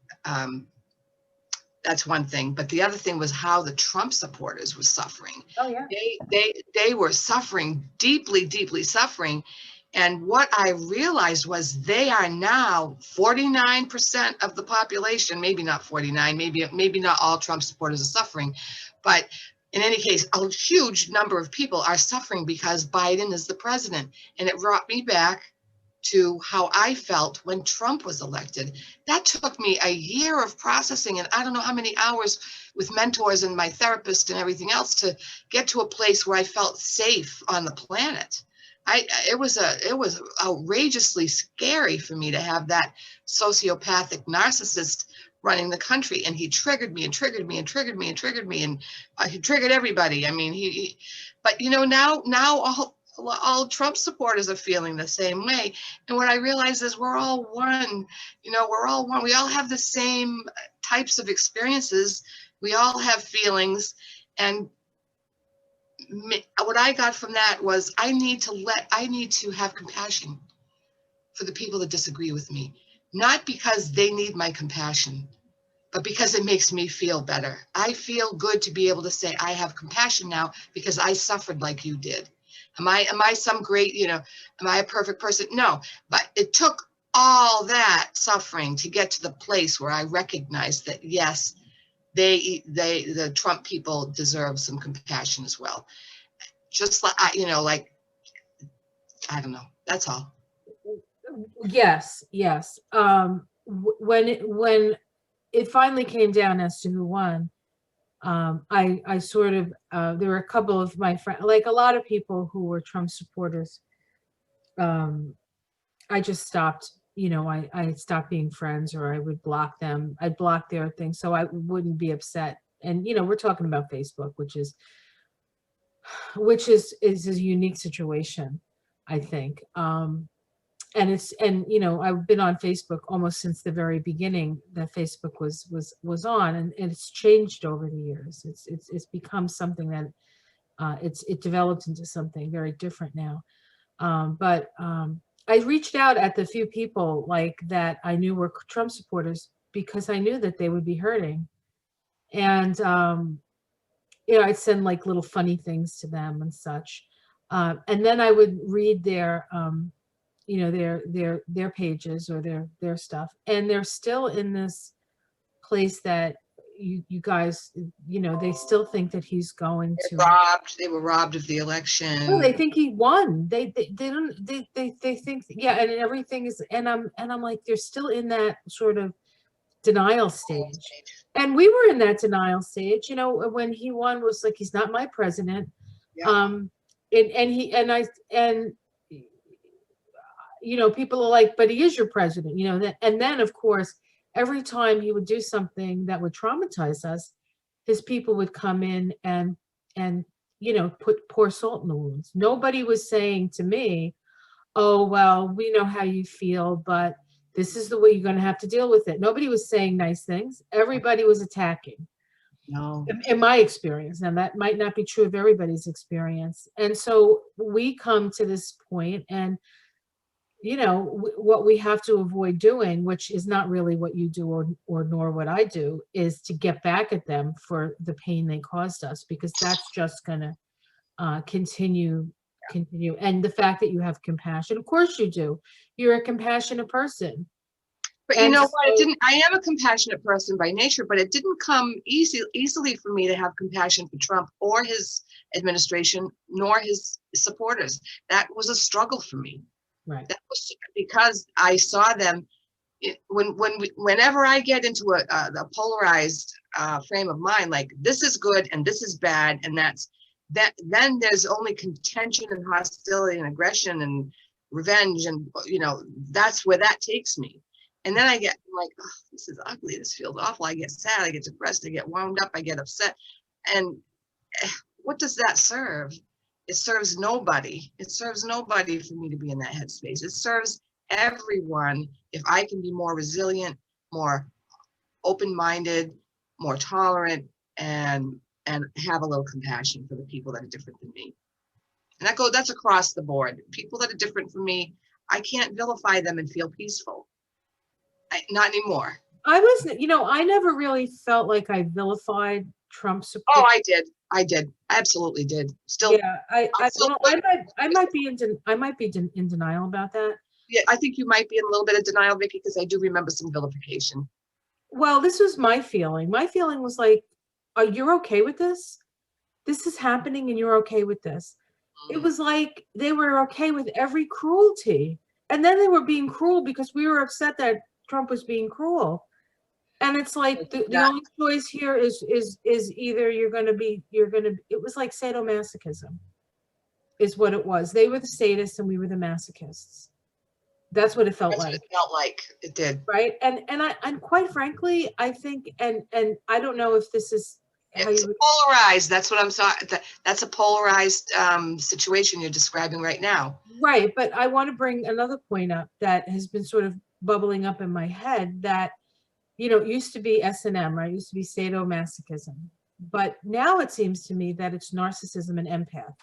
Speaker 2: that's one thing, but the other thing was how the Trump supporters were suffering.
Speaker 1: Oh yeah.
Speaker 2: They were suffering, deeply, deeply suffering. And what I realized was they are now 49% of the population, maybe not 49, maybe not all Trump supporters are suffering, but in any case, a huge number of people are suffering because Biden is the president. And it brought me back to how I felt when Trump was elected. That took me a year of processing, and I don't know how many hours with mentors and my therapist and everything else to get to a place where I felt safe on the planet. It was outrageously scary for me to have that sociopathic narcissist running the country, and he triggered me and triggered me and triggered me and triggered me, and he triggered everybody. I mean, but you know, now all Trump supporters are feeling the same way. And what I realize is we're all one, you know, we're all one. We all have the same types of experiences. We all have feelings. And what I got from that was I need to have compassion for the people that disagree with me, not because they need my compassion, but because it makes me feel better. I feel good to be able to say I have compassion now because I suffered like you did. Am I some great, you know, am I a perfect person? No, but it took all that suffering to get to the place where I recognized that, yes, the Trump people deserve some compassion as well. Just like, you know, like, I don't know. That's all.
Speaker 1: Yes. When it finally came down as to who won, I sort of, there were a couple of my friends, like a lot of people who were Trump supporters. I just stopped, you know, I stopped being friends, or I would block them. I'd block their things so I wouldn't be upset. And, you know, we're talking about Facebook, which is a unique situation, I think. And you know, I've been on Facebook almost since the very beginning that Facebook was on, and it's changed over the years. It's become something that it developed into something very different now. But I reached out at the few people like that I knew were Trump supporters because I knew that they would be hurting, and you know, I'd send like little funny things to them and such, and then I would read their you know, their pages or their stuff, and they're still in this place that you guys, you know, they still think that he's going to
Speaker 2: They were robbed of the election.
Speaker 1: well, they think he won. They don't they think, yeah, and everything is, and I'm like, they're still in that sort of denial stage. And we were in that denial stage, you know, when he won, was like, he's not my president.
Speaker 2: Yeah.
Speaker 1: And you know, people are like, but he is your president, you know. And then, of course, every time he would do something that would traumatize us, his people would come in and you know, pour salt in the wounds. Nobody was saying to me, oh, well, we know how you feel, but this is the way you're going to have to deal with it. Nobody was saying nice things. Everybody was attacking.
Speaker 2: No.
Speaker 1: In my experience. Now, that might not be true of everybody's experience. And so we come to this point, and you know, what we have to avoid doing, which is not really what you do or nor what I do, is to get back at them for the pain they caused us, because that's just going to continue. And the fact that you have compassion, of course you do. You're a compassionate person.
Speaker 2: But you know what? I am a compassionate person by nature, but it didn't come easily for me to have compassion for Trump or his administration, nor his supporters. That was a struggle for me.
Speaker 1: Right.
Speaker 2: That was because I saw them whenever I get into a polarized frame of mind, like this is good and this is bad, and then there's only contention and hostility and aggression, and revenge, and that's where that takes me. And then I get like, oh, this is ugly, this feels awful, I get sad, I get depressed, I get wound up, I get upset. And what does that serve? It serves nobody. It serves nobody for me to be in that headspace. It serves everyone if I can be more resilient, more open-minded, more tolerant, and have a little compassion for the people that are different than me. And that's across the board. People that are different from me, I can't vilify them and feel peaceful. Not anymore.
Speaker 1: I was, I never really felt like I vilified Trump support.
Speaker 2: Oh, I did. I absolutely did. Still,
Speaker 1: yeah, I might be in denial about that.
Speaker 2: Yeah, I think you might be in a little bit of denial, Vicki, because I do remember some vilification.
Speaker 1: Well, this was my feeling. My feeling was like, are you okay with this? This is happening and you're okay with this. It was like they were okay with every cruelty. And then they were being cruel because we were upset that Trump was being cruel. And it's like the only choice here is either it was like sadomasochism is what it was. They were the sadists and we were the masochists. That's what it felt like.
Speaker 2: It felt like it did.
Speaker 1: Right. And quite frankly, I think, and I don't know if this is
Speaker 2: it's polarized. That's what I'm sorry. That's a polarized situation you're describing right now.
Speaker 1: Right. But I want to bring another point up that has been sort of bubbling up in my head that, it used to be S&M, right? It used to be sadomasochism. But now it seems to me that it's narcissism and empath.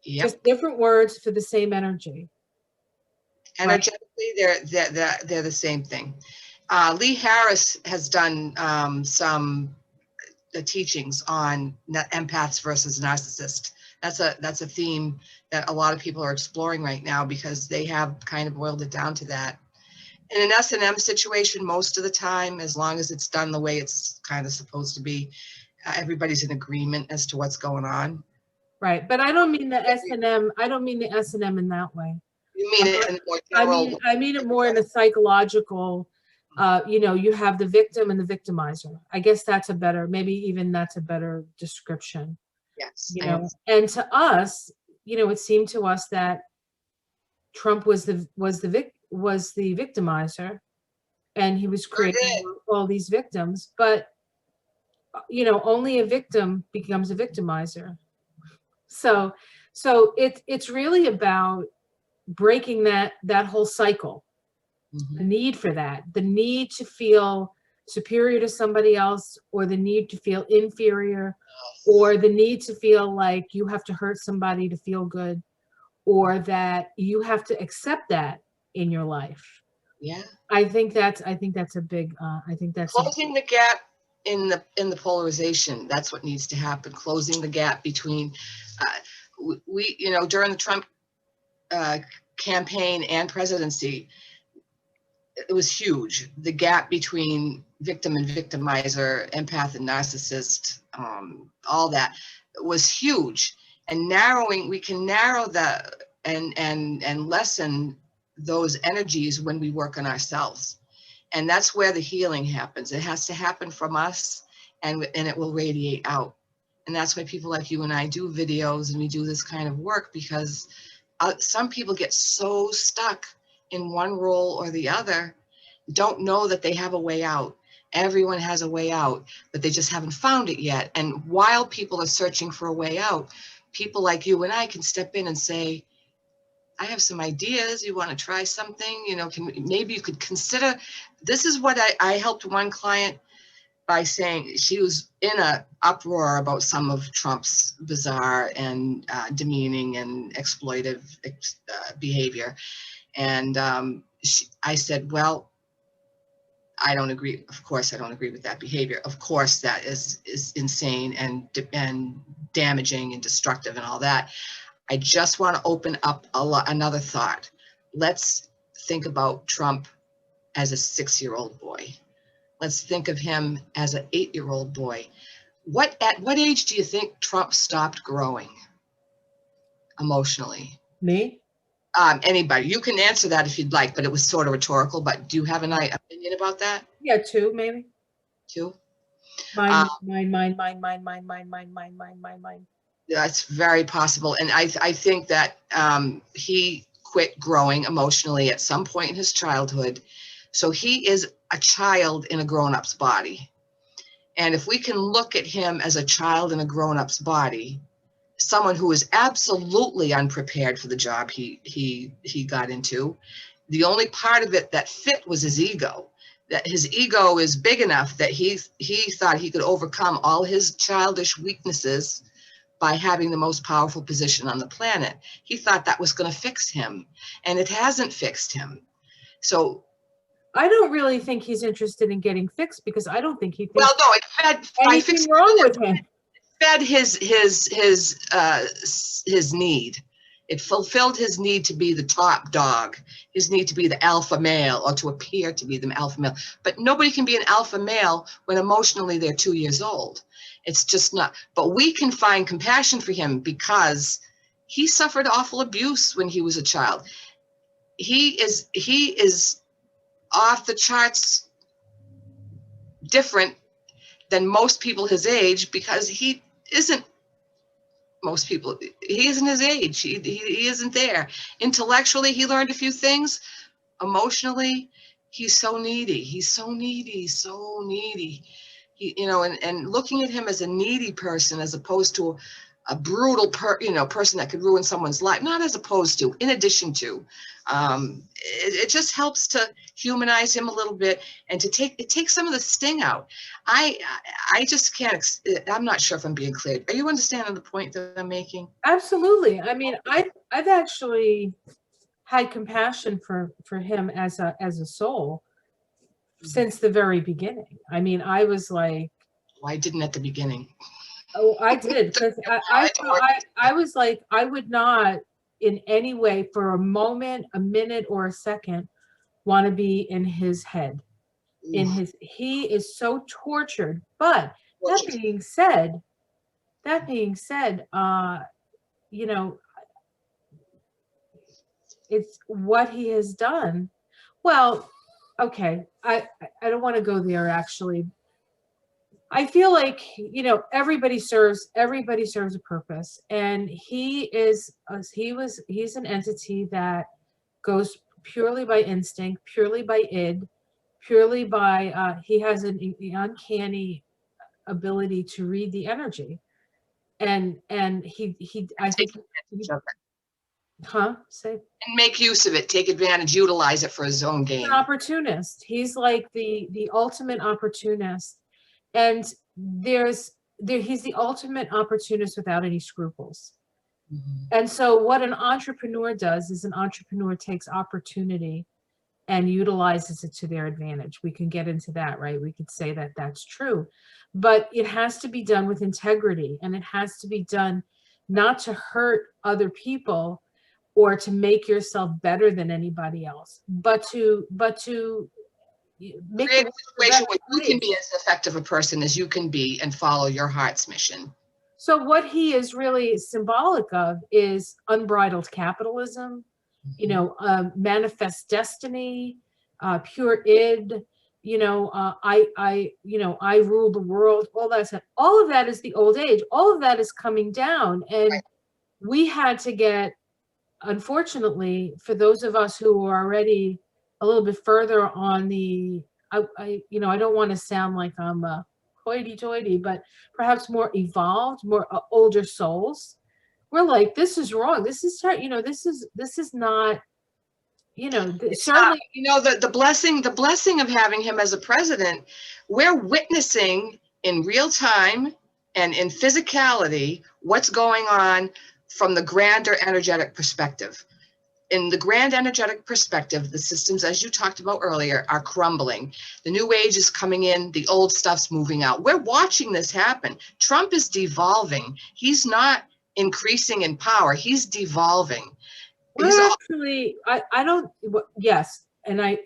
Speaker 2: Yep.
Speaker 1: Just different words for the same energy.
Speaker 2: Energetically, they're the same thing. Lee Harris has done some teachings on empaths versus narcissists. That's a theme that a lot of people are exploring right now because they have kind of boiled it down to that. In an S&M situation, most of the time, as long as it's done the way it's kind of supposed to be, everybody's in agreement as to what's going on.
Speaker 1: Right, but I don't mean the S&M. I don't mean the S&M in that way.
Speaker 2: You mean it in more general?
Speaker 1: I mean it more in a psychological. You have the victim and the victimizer. I guess that's a better description.
Speaker 2: Yes.
Speaker 1: And to us, it seemed to us that Trump was the victimizer, and he was creating all these victims. But only a victim becomes a victimizer. So it's really about breaking that whole cycle. Mm-hmm. The need for that, the need to feel superior to somebody else, or the need to feel inferior, or the need to feel like you have to hurt somebody to feel good, or that you have to accept that in your life.
Speaker 2: Yeah.
Speaker 1: I think that's a big,
Speaker 2: closing the gap in the polarization. That's what needs to happen. Closing the gap between, during the Trump campaign and presidency, it was huge. The gap between victim and victimizer, empath and narcissist, all that was huge. And we can narrow that and lessen those energies when we work on ourselves. And that's where the healing happens. It has to happen from us, and it will radiate out. And that's why people like you and I do videos and we do this kind of work, because some people get so stuck in one role or the other, don't know that they have a way out. Everyone has a way out, but they just haven't found it yet. And while people are searching for a way out, people like you and I can step in and say, I have some ideas. You want to try something? Maybe you could consider. This is what I helped one client by saying. She was in an uproar about some of Trump's bizarre and demeaning and exploitive behavior. And I said, well, I don't agree. Of course, I don't agree with that behavior. Of course, that is insane and damaging and destructive and all that. I just want to open up another thought. Let's think about Trump as a 6-year-old boy. Let's think of him as an 8-year-old boy. At what age do you think Trump stopped growing emotionally?
Speaker 1: Me?
Speaker 2: Anybody. You can answer that if you'd like, but it was sort of rhetorical. But do you have an opinion about that?
Speaker 1: Yeah, 2 maybe.
Speaker 2: 2?
Speaker 1: Mine.
Speaker 2: That's very possible. And I think that he quit growing emotionally at some point in his childhood. So he is a child in a grown-up's body. And if we can look at him as a child in a grown-up's body, someone who is absolutely unprepared for the job he got into, the only part of it that fit was his ego. That his ego is big enough that he thought he could overcome all his childish weaknesses by having the most powerful position on the planet. He thought that was going to fix him, and it hasn't fixed him. So
Speaker 1: I don't really think he's interested in getting fixed, because I don't think he thinks
Speaker 2: well, no, it fed.
Speaker 1: anything wrong with him.
Speaker 2: Fed his need. It fulfilled his need to be the top dog, his need to be the alpha male, or to appear to be the alpha male. But nobody can be an alpha male when emotionally they're 2 years old. It's just not. But we can find compassion for him because he suffered awful abuse when he was a child. He is off the charts different than most people his age, because he isn't most people. He isn't his age. He isn't there. Intellectually, he learned a few things. Emotionally, he's so needy. He's so needy, so needy. He, and looking at him as a needy person as opposed to a brutal person that could ruin someone's life, not as opposed to, in addition to, it just helps to humanize him a little bit and to take some of the sting out. I just can't, I'm not sure if I'm being clear. Are you understanding the point that I'm making?
Speaker 1: Absolutely. I mean, I've actually had compassion for him as a soul since the very beginning. I mean, I was like,
Speaker 2: well, I didn't at the beginning.
Speaker 1: Oh, I did, because I was like, I would not in any way for a moment, a minute, or a second want to be in his head. He is so tortured. But that being said, it's what he has done. Well, okay, I don't want to go there actually. I feel like, everybody serves a purpose, and he's an entity that goes purely by instinct, purely by id, purely by he has an uncanny ability to read the energy, and he I think say
Speaker 2: and make use of it, take advantage, utilize it for his own gain.
Speaker 1: An opportunist. He's like the ultimate opportunist. And he's the ultimate opportunist without any scruples. Mm-hmm. And so what an entrepreneur does is an entrepreneur takes opportunity and utilizes it to their advantage. We can get into that, right? We could say that that's true, but it has to be done with integrity, and it has to be done not to hurt other people or to make yourself better than anybody else, but to make
Speaker 2: create a situation where you can be as effective a person as you can be and follow your heart's mission.
Speaker 1: So what he is really symbolic of is unbridled capitalism, manifest destiny, pure id, I rule the world, all that stuff. All of that is the old age. All of that is coming down. And we had to get, unfortunately, for those of us who are already a little bit further on the, I don't want to sound like I'm a hoity-toity, but perhaps more evolved, more older souls. We're like, this is wrong. This is not, certainly.
Speaker 2: The blessing of having him as a president, we're witnessing in real time and in physicality what's going on from the grander energetic perspective. In the grand energetic perspective, the systems, as you talked about earlier, are crumbling. The new age is coming in. The old stuff's moving out. We're watching this happen. Trump is devolving. He's not increasing in power. He's devolving.
Speaker 1: Well, actually, I don't. Yes, and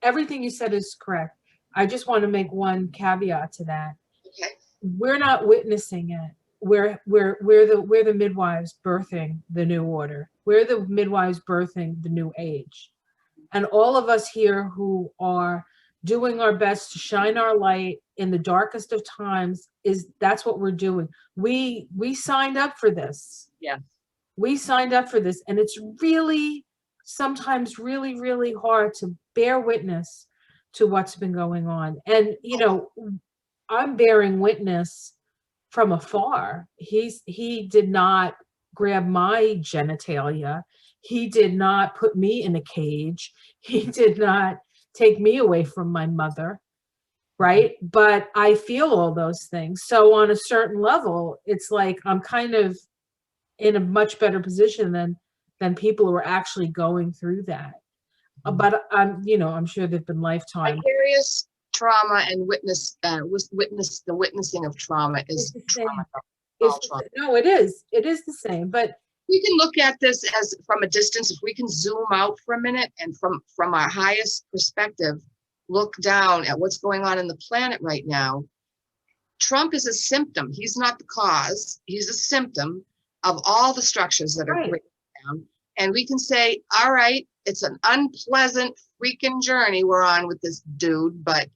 Speaker 1: everything you said is correct. I just want to make one caveat to that.
Speaker 2: Okay.
Speaker 1: We're not witnessing it. We're the midwives birthing the new order. We're the midwives birthing the new age. And all of us here who are doing our best to shine our light in the darkest of times. That's what we're doing. We signed up for this.
Speaker 2: Yeah.
Speaker 1: We signed up for this, and it's really sometimes really, really hard to bear witness to what's been going on. And, you know, I'm bearing witness from afar. He did not grab my genitalia. He did not put me in a cage. He did not take me away from my mother, right? But I feel all those things. So on a certain level, it's like I'm kind of in a much better position than people who are actually going through that. But I'm sure there've been lifetimes.
Speaker 2: Vicarious trauma and the witnessing of trauma is trauma.
Speaker 1: No, it is the same. But
Speaker 2: we can look at this as from a distance. If we can zoom out for a minute and from our highest perspective, look down at what's going on in the planet right now. Trump is a symptom. He's not the cause. He's a symptom of all the structures that are breaking down. And we can say, all right, it's an unpleasant freaking journey we're on with this dude, but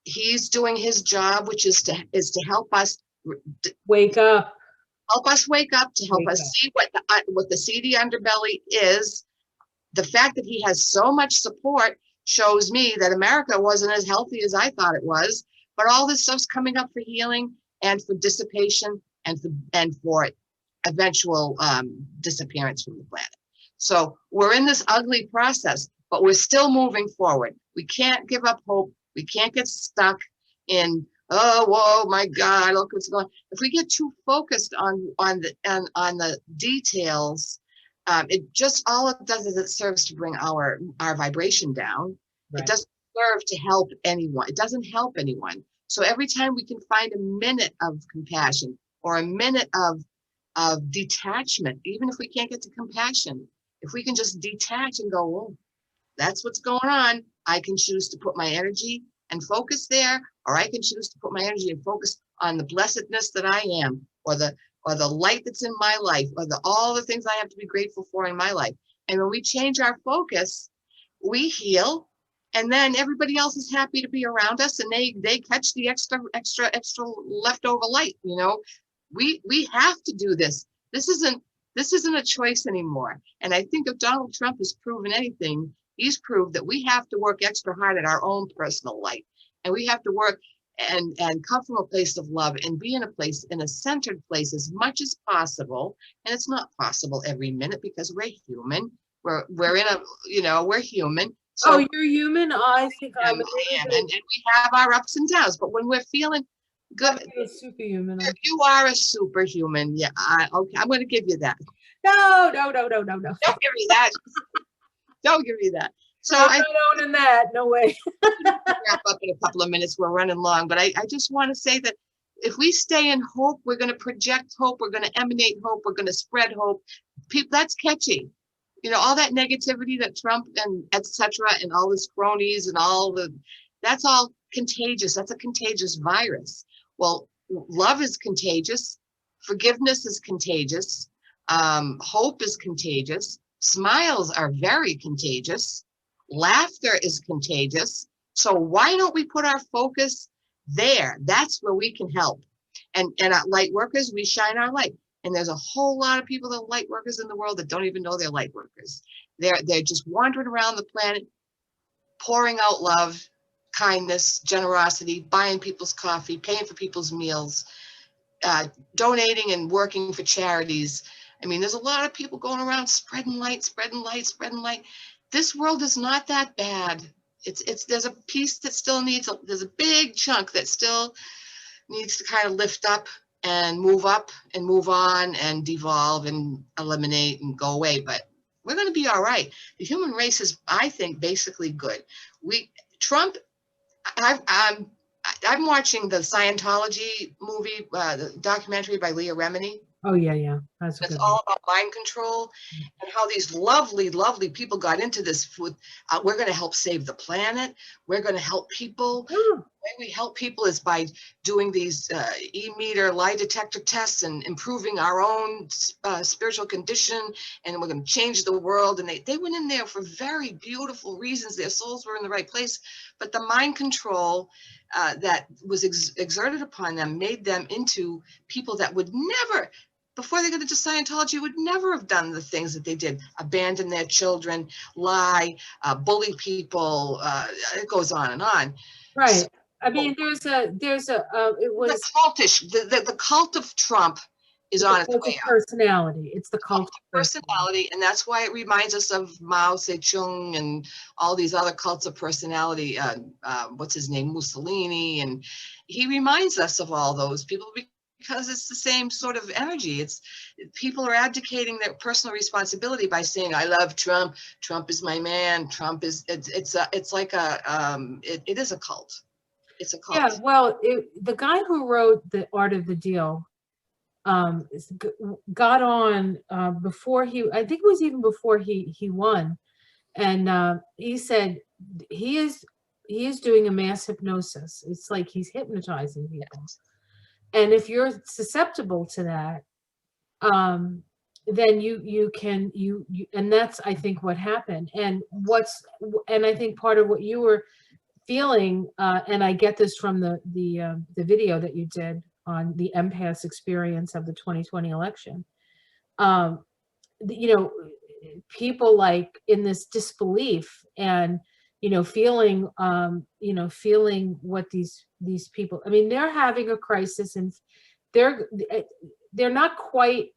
Speaker 2: he's doing his job, which is to help us
Speaker 1: wake up.
Speaker 2: Help us wake up, to help us see what the seedy underbelly is. The fact that he has so much support shows me that America wasn't as healthy as I thought it was. But all this stuff's coming up for healing and for dissipation and for eventual disappearance from the planet. So we're in this ugly process, but we're still moving forward. We can't give up hope. We can't get stuck in, oh, whoa, my God, look what's going on. If we get too focused on the details, it just, all it does is it serves to bring our vibration down. Right. It doesn't serve to help anyone. It doesn't help anyone. So every time we can find a minute of compassion or a minute of detachment, even if we can't get to compassion, if we can just detach and go, oh, that's what's going on. I can choose to put my energy and focus there, or I can choose to put my energy and focus on the blessedness that I am, or the light that's in my life, or all the things I have to be grateful for in my life. And when we change our focus, we heal, and then everybody else is happy to be around us, and they catch the extra leftover light. You know, we have to do this. This isn't a choice anymore. And I think if Donald Trump has proven anything, he's proved that we have to work extra hard at our own personal light, and we have to work and come from a place of love and be in a centered place as much as possible. And it's not possible every minute because we're human. We're human. So
Speaker 1: you're human. I think I am,
Speaker 2: and we have our ups and downs. But when we're feeling good,
Speaker 1: you're a superhuman.
Speaker 2: You are a superhuman. Yeah. Okay. I'm going to give you that.
Speaker 1: No.
Speaker 2: Don't give me that. Don't give me that. So
Speaker 1: I'm not owning that. No way.
Speaker 2: Wrap up in a couple of minutes. We're running long, but I just want to say that if we stay in hope, we're going to project hope. We're going to emanate hope. We're going to spread hope. People, that's catchy. You know, all that negativity that Trump and etc. and all his cronies and that's all contagious. That's a contagious virus. Well, love is contagious. Forgiveness is contagious. Hope is contagious. Smiles are very contagious. Laughter is contagious. So why don't we put our focus there? That's where we can help. And at light workers, we shine our light. And there's a whole lot of people that are light workers in the world that don't even know they're light workers. They're just wandering around the planet, pouring out love, kindness, generosity, buying people's coffee, paying for people's meals, donating and working for charities. I mean, there's a lot of people going around spreading light. This world is not that bad. There's a piece that still there's a big chunk that still needs to kind of lift up and move on and devolve and eliminate and go away. But we're going to be all right. The human race is, I think, basically good. Trump, I'm watching the Scientology movie, the documentary by Leah Remini.
Speaker 1: Oh, yeah. That's
Speaker 2: all about mind control and how these lovely, lovely people got into this with, we're going to help save the planet. We're going to help people. way we help people is by doing these e-meter lie detector tests and improving our own spiritual condition, and we're going to change the world. And they went in there for very beautiful reasons. Their souls were in the right place, but the mind control that was exerted upon them made them into people that would never, before they got into Scientology, would never have done the things that they did: abandon their children, lie, bully people. It goes on and on.
Speaker 1: Right.
Speaker 2: So,
Speaker 1: I mean, it was
Speaker 2: the cultish, the cult of Trump is
Speaker 1: the
Speaker 2: on its
Speaker 1: cult
Speaker 2: way
Speaker 1: of
Speaker 2: up.
Speaker 1: personality. It's the cult
Speaker 2: Cult
Speaker 1: of
Speaker 2: of personality, and that's why it reminds us of Mao Zedong and all these other cults of personality. What's his name, Mussolini, and he reminds us of all those people because it's the same sort of energy. It's people are abdicating their personal responsibility by saying, "I love Trump. Trump is my man. Trump is." It's like it is a cult. It's a cult.
Speaker 1: Yeah, well, the guy who wrote The Art of the Deal got on before I think it was even before he won, and he said he is doing a mass hypnosis. It's like he's hypnotizing people, and if you're susceptible to that, then you can and that's, I think, what happened. And I think part of what you were feeling, and I get this from the video that you did on the empath's experience of the 2020 election. You know, people like in this disbelief and feeling what these people. I mean, they're having a crisis, and they're not quite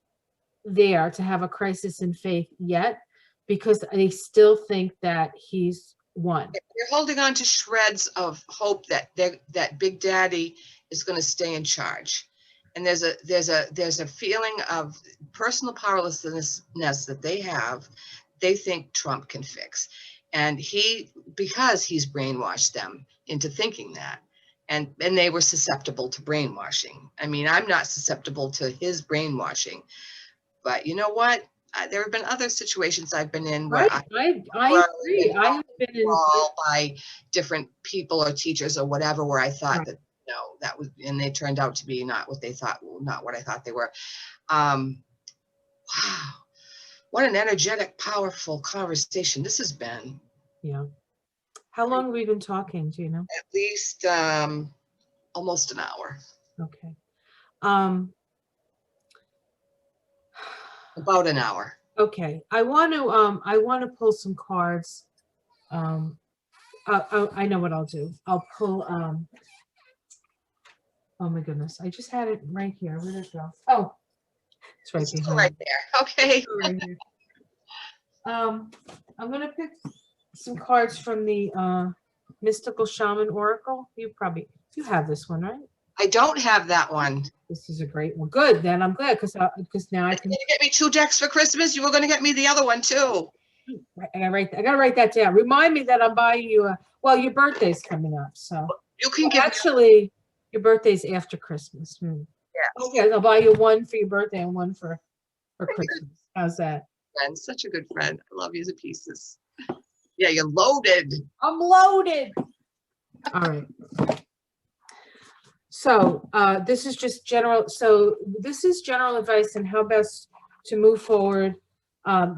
Speaker 1: there to have a crisis in faith yet, because they still think that he's won.
Speaker 2: They're holding on to shreds of hope that that Big Daddy is going to stay in charge, and there's a feeling of personal powerlessness that they have. They think Trump can fix, and because he's brainwashed them into thinking that, and they were susceptible to brainwashing. I mean, I'm not susceptible to his brainwashing, but you know what? There have been other situations I've been in where
Speaker 1: I agree. I have been in
Speaker 2: by different people or teachers or whatever, where I thought that that was, and they turned out to be not what they thought, not what I thought they were. Wow, what an energetic, powerful conversation this has been.
Speaker 1: Yeah. How long have we been talking? Do you know?
Speaker 2: At least almost an hour.
Speaker 1: Okay.
Speaker 2: About an hour.
Speaker 1: Okay. I want to pull some cards. I know what I'll do. I'll pull oh my goodness. I just had it right here. Where did it go? Oh, it's right behind.
Speaker 2: Right there. Okay.
Speaker 1: Right here. I'm gonna pick some cards from the Mystical Shaman Oracle. You have this one, right?
Speaker 2: I don't have that one.
Speaker 1: This is a great one. Good, then I'm glad, because now I can.
Speaker 2: You get me 2 decks for Christmas. You were going to get me the other one too.
Speaker 1: I gotta write that down. Remind me that I'm buying you well, your birthday's coming up, so
Speaker 2: you can give
Speaker 1: actually your birthday's after Christmas.
Speaker 2: Yeah.
Speaker 1: Okay, I'll buy you one for your birthday and one for Christmas. How's that?
Speaker 2: Friend, such a good friend. I love you to pieces. Yeah, you're loaded.
Speaker 1: I'm loaded. All right. So this is just general. So this is general advice on how best to move forward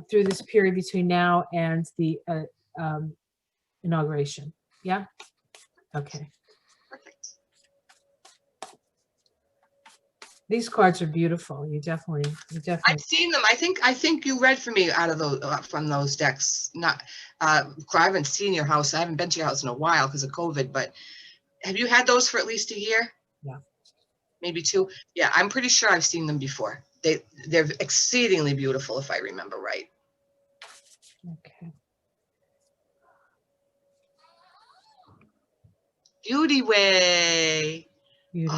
Speaker 1: through this period between now and the inauguration. Yeah. Okay.
Speaker 2: Perfect.
Speaker 1: These cards are beautiful. You definitely.
Speaker 2: I've seen them. I think you read for me out of those from those decks. Not, I haven't seen your house. I haven't been to your house in a while because of COVID. But have you had those for at least a year?
Speaker 1: Yeah.
Speaker 2: Maybe 2. Yeah, I'm pretty sure I've seen them before. They're exceedingly beautiful, if I remember right.
Speaker 1: Okay.
Speaker 2: Beauty Way.
Speaker 1: Beauty.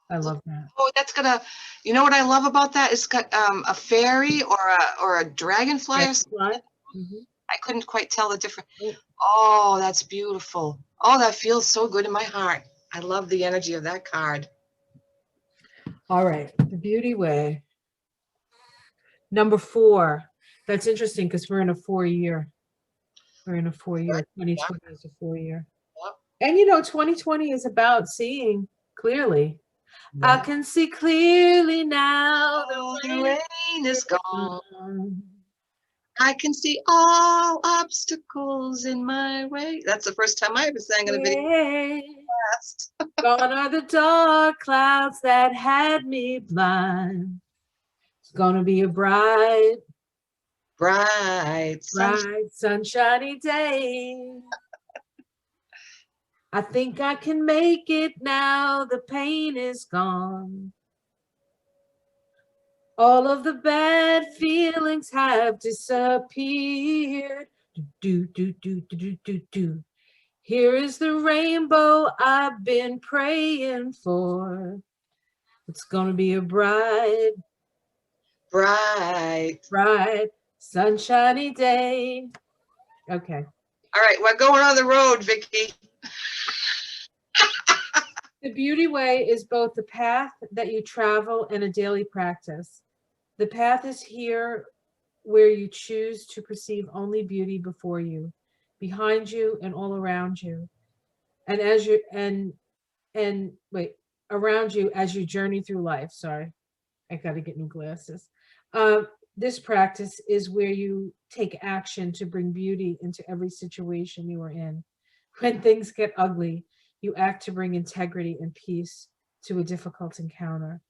Speaker 1: I love that.
Speaker 2: Oh, that's gonna. You know what I love about that? It's got a fairy or a dragonfly or something.
Speaker 1: Mm-hmm.
Speaker 2: I couldn't quite tell the difference. Oh, that's beautiful. Oh, that feels so good in my heart. I love the energy of that card. All right,
Speaker 1: the Beauty Way. Number 4. That's interesting because we're in a 4-year. We're in a 4-year. 2020 is a 4-year.
Speaker 2: Yep.
Speaker 1: And 2020 is about seeing clearly. I
Speaker 2: Right.
Speaker 1: can see clearly now.
Speaker 2: Oh,
Speaker 1: The
Speaker 2: the
Speaker 1: rain
Speaker 2: rain is
Speaker 1: is
Speaker 2: gone.
Speaker 1: gone.
Speaker 2: I can see all obstacles in my way. That's the first time I ever sang in a video
Speaker 1: Yeah.
Speaker 2: class.
Speaker 1: Gone are the dark clouds that had me blind. It's gonna be a bright,
Speaker 2: Bright sunshine.
Speaker 1: bright, sunshiny day. I think I can make it now. The pain is gone. All of the bad feelings have disappeared. Do, do, do, do, do, do, do. Here is the rainbow I've been praying for. It's gonna be a bright,
Speaker 2: Bright.
Speaker 1: bright, sunshiny day. Okay.
Speaker 2: All right, we're going on the road, Vicki.
Speaker 1: The beauty way is both the path that you travel and a daily practice. The path is here where you choose to perceive only beauty before you, behind you, and all around you. And as you and wait, around you as you journey through life. Sorry, I got to get new glasses. This practice is where you take action to bring beauty into every situation you are in. When things get ugly, you act to bring integrity and peace to a difficult encounter.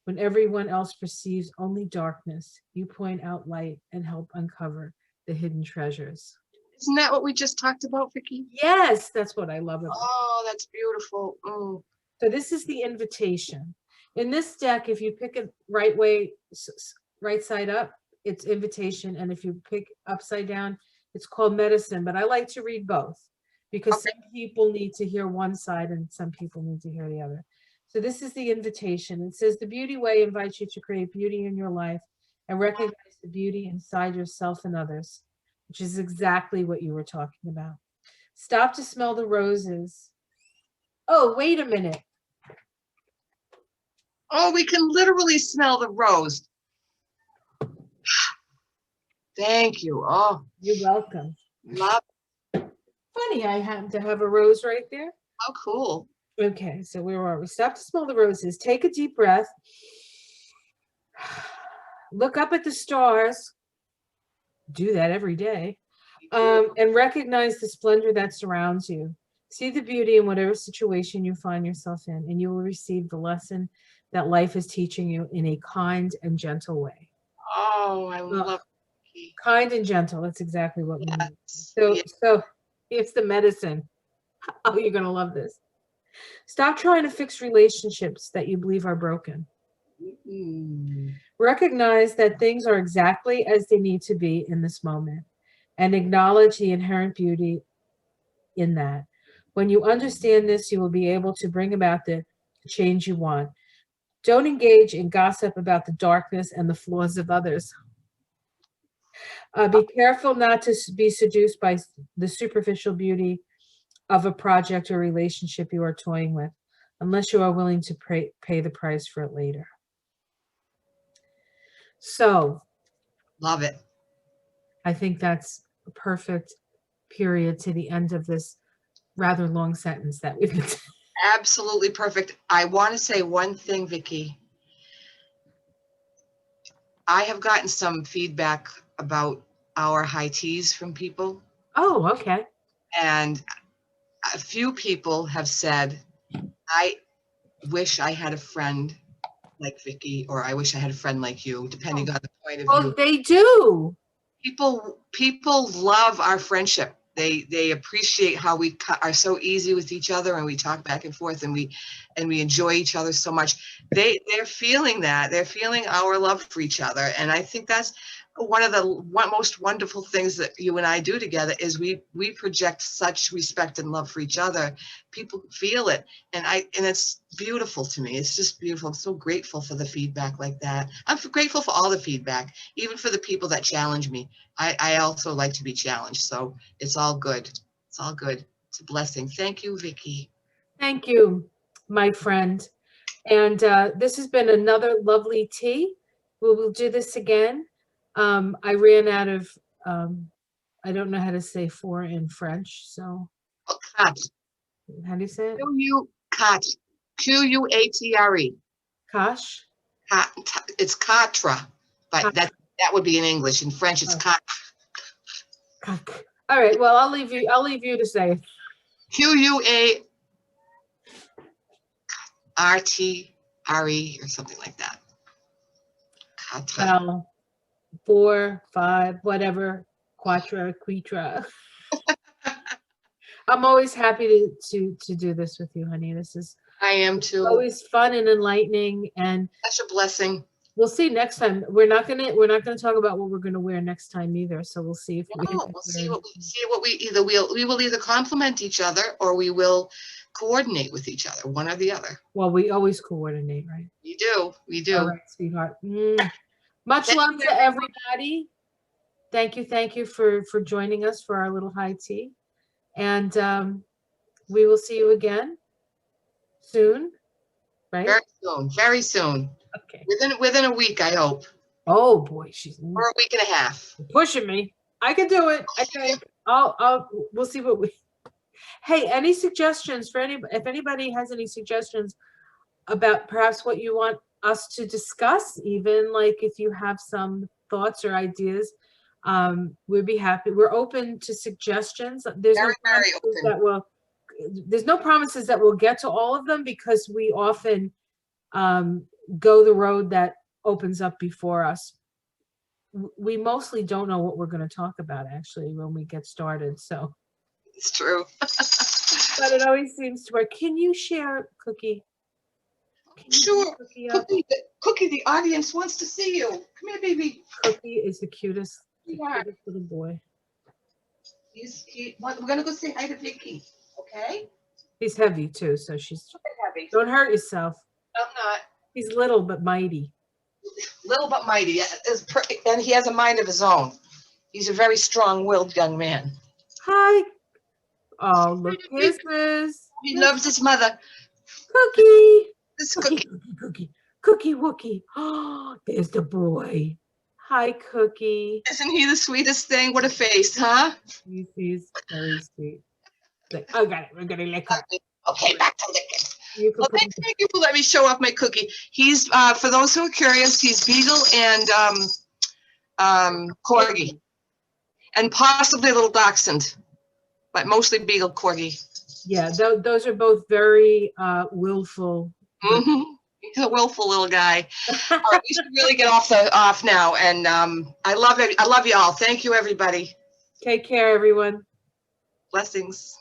Speaker 1: When everyone else perceives only darkness, you point out light and help uncover the hidden treasures.
Speaker 2: Isn't that what we just talked about, Vicki?
Speaker 1: Yes, that's what I love about it.
Speaker 2: Oh, that's beautiful. Mm.
Speaker 1: So this is the invitation. In this deck, if you pick it right way, right side up, it's invitation. And if you pick upside down, it's called medicine. But I like to read both because
Speaker 2: Okay.
Speaker 1: some people need to hear one side and some people need to hear the other. So this is the invitation. It says the beauty way invites you to create beauty in your life and recognize the beauty inside yourself and others, which is exactly what you were talking about. Stop to smell the roses. Oh, wait a minute.
Speaker 2: Oh, we can literally smell the rose. Thank you. Oh,
Speaker 1: You're welcome.
Speaker 2: love.
Speaker 1: Funny, I happen to have a rose right there.
Speaker 2: How cool.
Speaker 1: Okay, so where are we? Stop to smell the roses. Take a deep breath. Look up at the stars. Do that every day. And recognize the splendor that surrounds you. See the beauty in whatever situation you find yourself in, and you will receive the lesson that life is teaching you in a kind and gentle way.
Speaker 2: Oh, I love Vicki.
Speaker 1: Kind and gentle. That's exactly what we need.
Speaker 2: Yes.
Speaker 1: So,
Speaker 2: Yeah.
Speaker 1: so it's the medicine. Oh, you're gonna love this. Stop trying to fix relationships that you believe are broken.
Speaker 2: Mm.
Speaker 1: Recognize that things are exactly as they need to be in this moment and acknowledge the inherent beauty in that. When you understand this, you will be able to bring about the change you want. Don't engage in gossip about the darkness and the flaws of others. Be careful not to be seduced by the superficial beauty of a project or relationship you are toying with, unless you are willing to pay the price for it later. So
Speaker 2: Love it.
Speaker 1: I think that's a perfect period to the end of this rather long sentence that we've been.
Speaker 2: Absolutely perfect. I want to say one thing, Vicki. I have gotten some feedback about our high teas from people,
Speaker 1: Oh, okay.
Speaker 2: and a few people have said, I wish I had a friend like Vicki, or I wish I had a friend like you, depending on the point of
Speaker 1: Oh,
Speaker 2: view.
Speaker 1: they do.
Speaker 2: People love our friendship. They appreciate how we are so easy with each other, and we talk back and forth, and we enjoy each other so much. They're feeling that. They're feeling our love for each other, and I think that's one of the most wonderful things that you and I do together is we project such respect and love for each other. People feel it, and it's beautiful to me. It's just beautiful. I'm so grateful for the feedback like that. I'm grateful for all the feedback, even for the people that challenge me. I also like to be challenged, so it's all good. It's all good. It's a blessing. Thank you, Vicki.
Speaker 1: Thank you, my friend. And this has been another lovely tea. We will do this again. I ran out of, I don't know how to say four in French, so
Speaker 2: Oh, cut.
Speaker 1: How do you say it?
Speaker 2: Q-U-A-T-R-E.
Speaker 1: Kosh?
Speaker 2: It's Katra, but
Speaker 1: Kak.
Speaker 2: that would be in English. In French, it's
Speaker 1: Oh.
Speaker 2: Katra.
Speaker 1: Kak. All right. Well, I'll leave you to say it.
Speaker 2: Q-U-A-R-T-R-E or something like that. Katra.
Speaker 1: Well, 4, 5, whatever. Quitra. I'm always happy to do this with you, honey. This is
Speaker 2: I am too.
Speaker 1: always fun and enlightening, and
Speaker 2: Such a blessing.
Speaker 1: we'll see next time. We're not gonna talk about what we're gonna wear next time either. So we'll see if
Speaker 2: No, we'll see what we will either complement each other or we will coordinate with each other, one or the other.
Speaker 1: Well, we always coordinate, right?
Speaker 2: We do.
Speaker 1: All right, sweetheart. Much love to everybody. Thank you for joining us for our little high tea, and we will see you again soon, right?
Speaker 2: Very soon.
Speaker 1: Okay.
Speaker 2: Within a week, I hope.
Speaker 1: Oh boy,
Speaker 2: Or a week and a half.
Speaker 1: pushing me. I can do it. I think we'll see what we. Hey, any suggestions for if anybody has any suggestions about perhaps what you want us to discuss, even like if you have some thoughts or ideas, we'd be happy. We're open to suggestions. There's no promises that we'll get to all of them, because we often go the road that opens up before us. We mostly don't know what we're going to talk about actually when we get started, so
Speaker 2: it's true.
Speaker 1: but it always seems to work. Can you share Cookie?
Speaker 2: Sure. Cookie, the audience wants to see you. Come here, baby.
Speaker 1: Cookie is the cutest little boy.
Speaker 2: We're gonna go say hi to Vicki. Okay.
Speaker 1: He's heavy too, so she's
Speaker 2: heavy.
Speaker 1: Don't hurt yourself.
Speaker 2: I'm not.
Speaker 1: He's little but mighty.
Speaker 2: Little but mighty, and he has a mind of his own. He's a very strong-willed young man.
Speaker 1: Hi. Oh, look, kisses.
Speaker 2: He loves his mother.
Speaker 1: Cookie.
Speaker 2: This
Speaker 1: Cookie Wookie. Oh, there's the boy. Hi, Cookie.
Speaker 2: Isn't he the sweetest thing? What a face, huh?
Speaker 1: He's very sweet. Like, oh, got it. We're gonna lick her.
Speaker 2: Okay, back to licking.
Speaker 1: Well,
Speaker 2: thank you for letting me show off my Cookie. He's, for those who are curious, he's Beagle and Corgi, and possibly a little Dachshund, but mostly Beagle, Corgi.
Speaker 1: Yeah, those are both very willful.
Speaker 2: Mm-hmm. He's a willful little guy. All right, we should really get off now, and I love it. I love you all. Thank you, everybody.
Speaker 1: Take care, everyone.
Speaker 2: Blessings.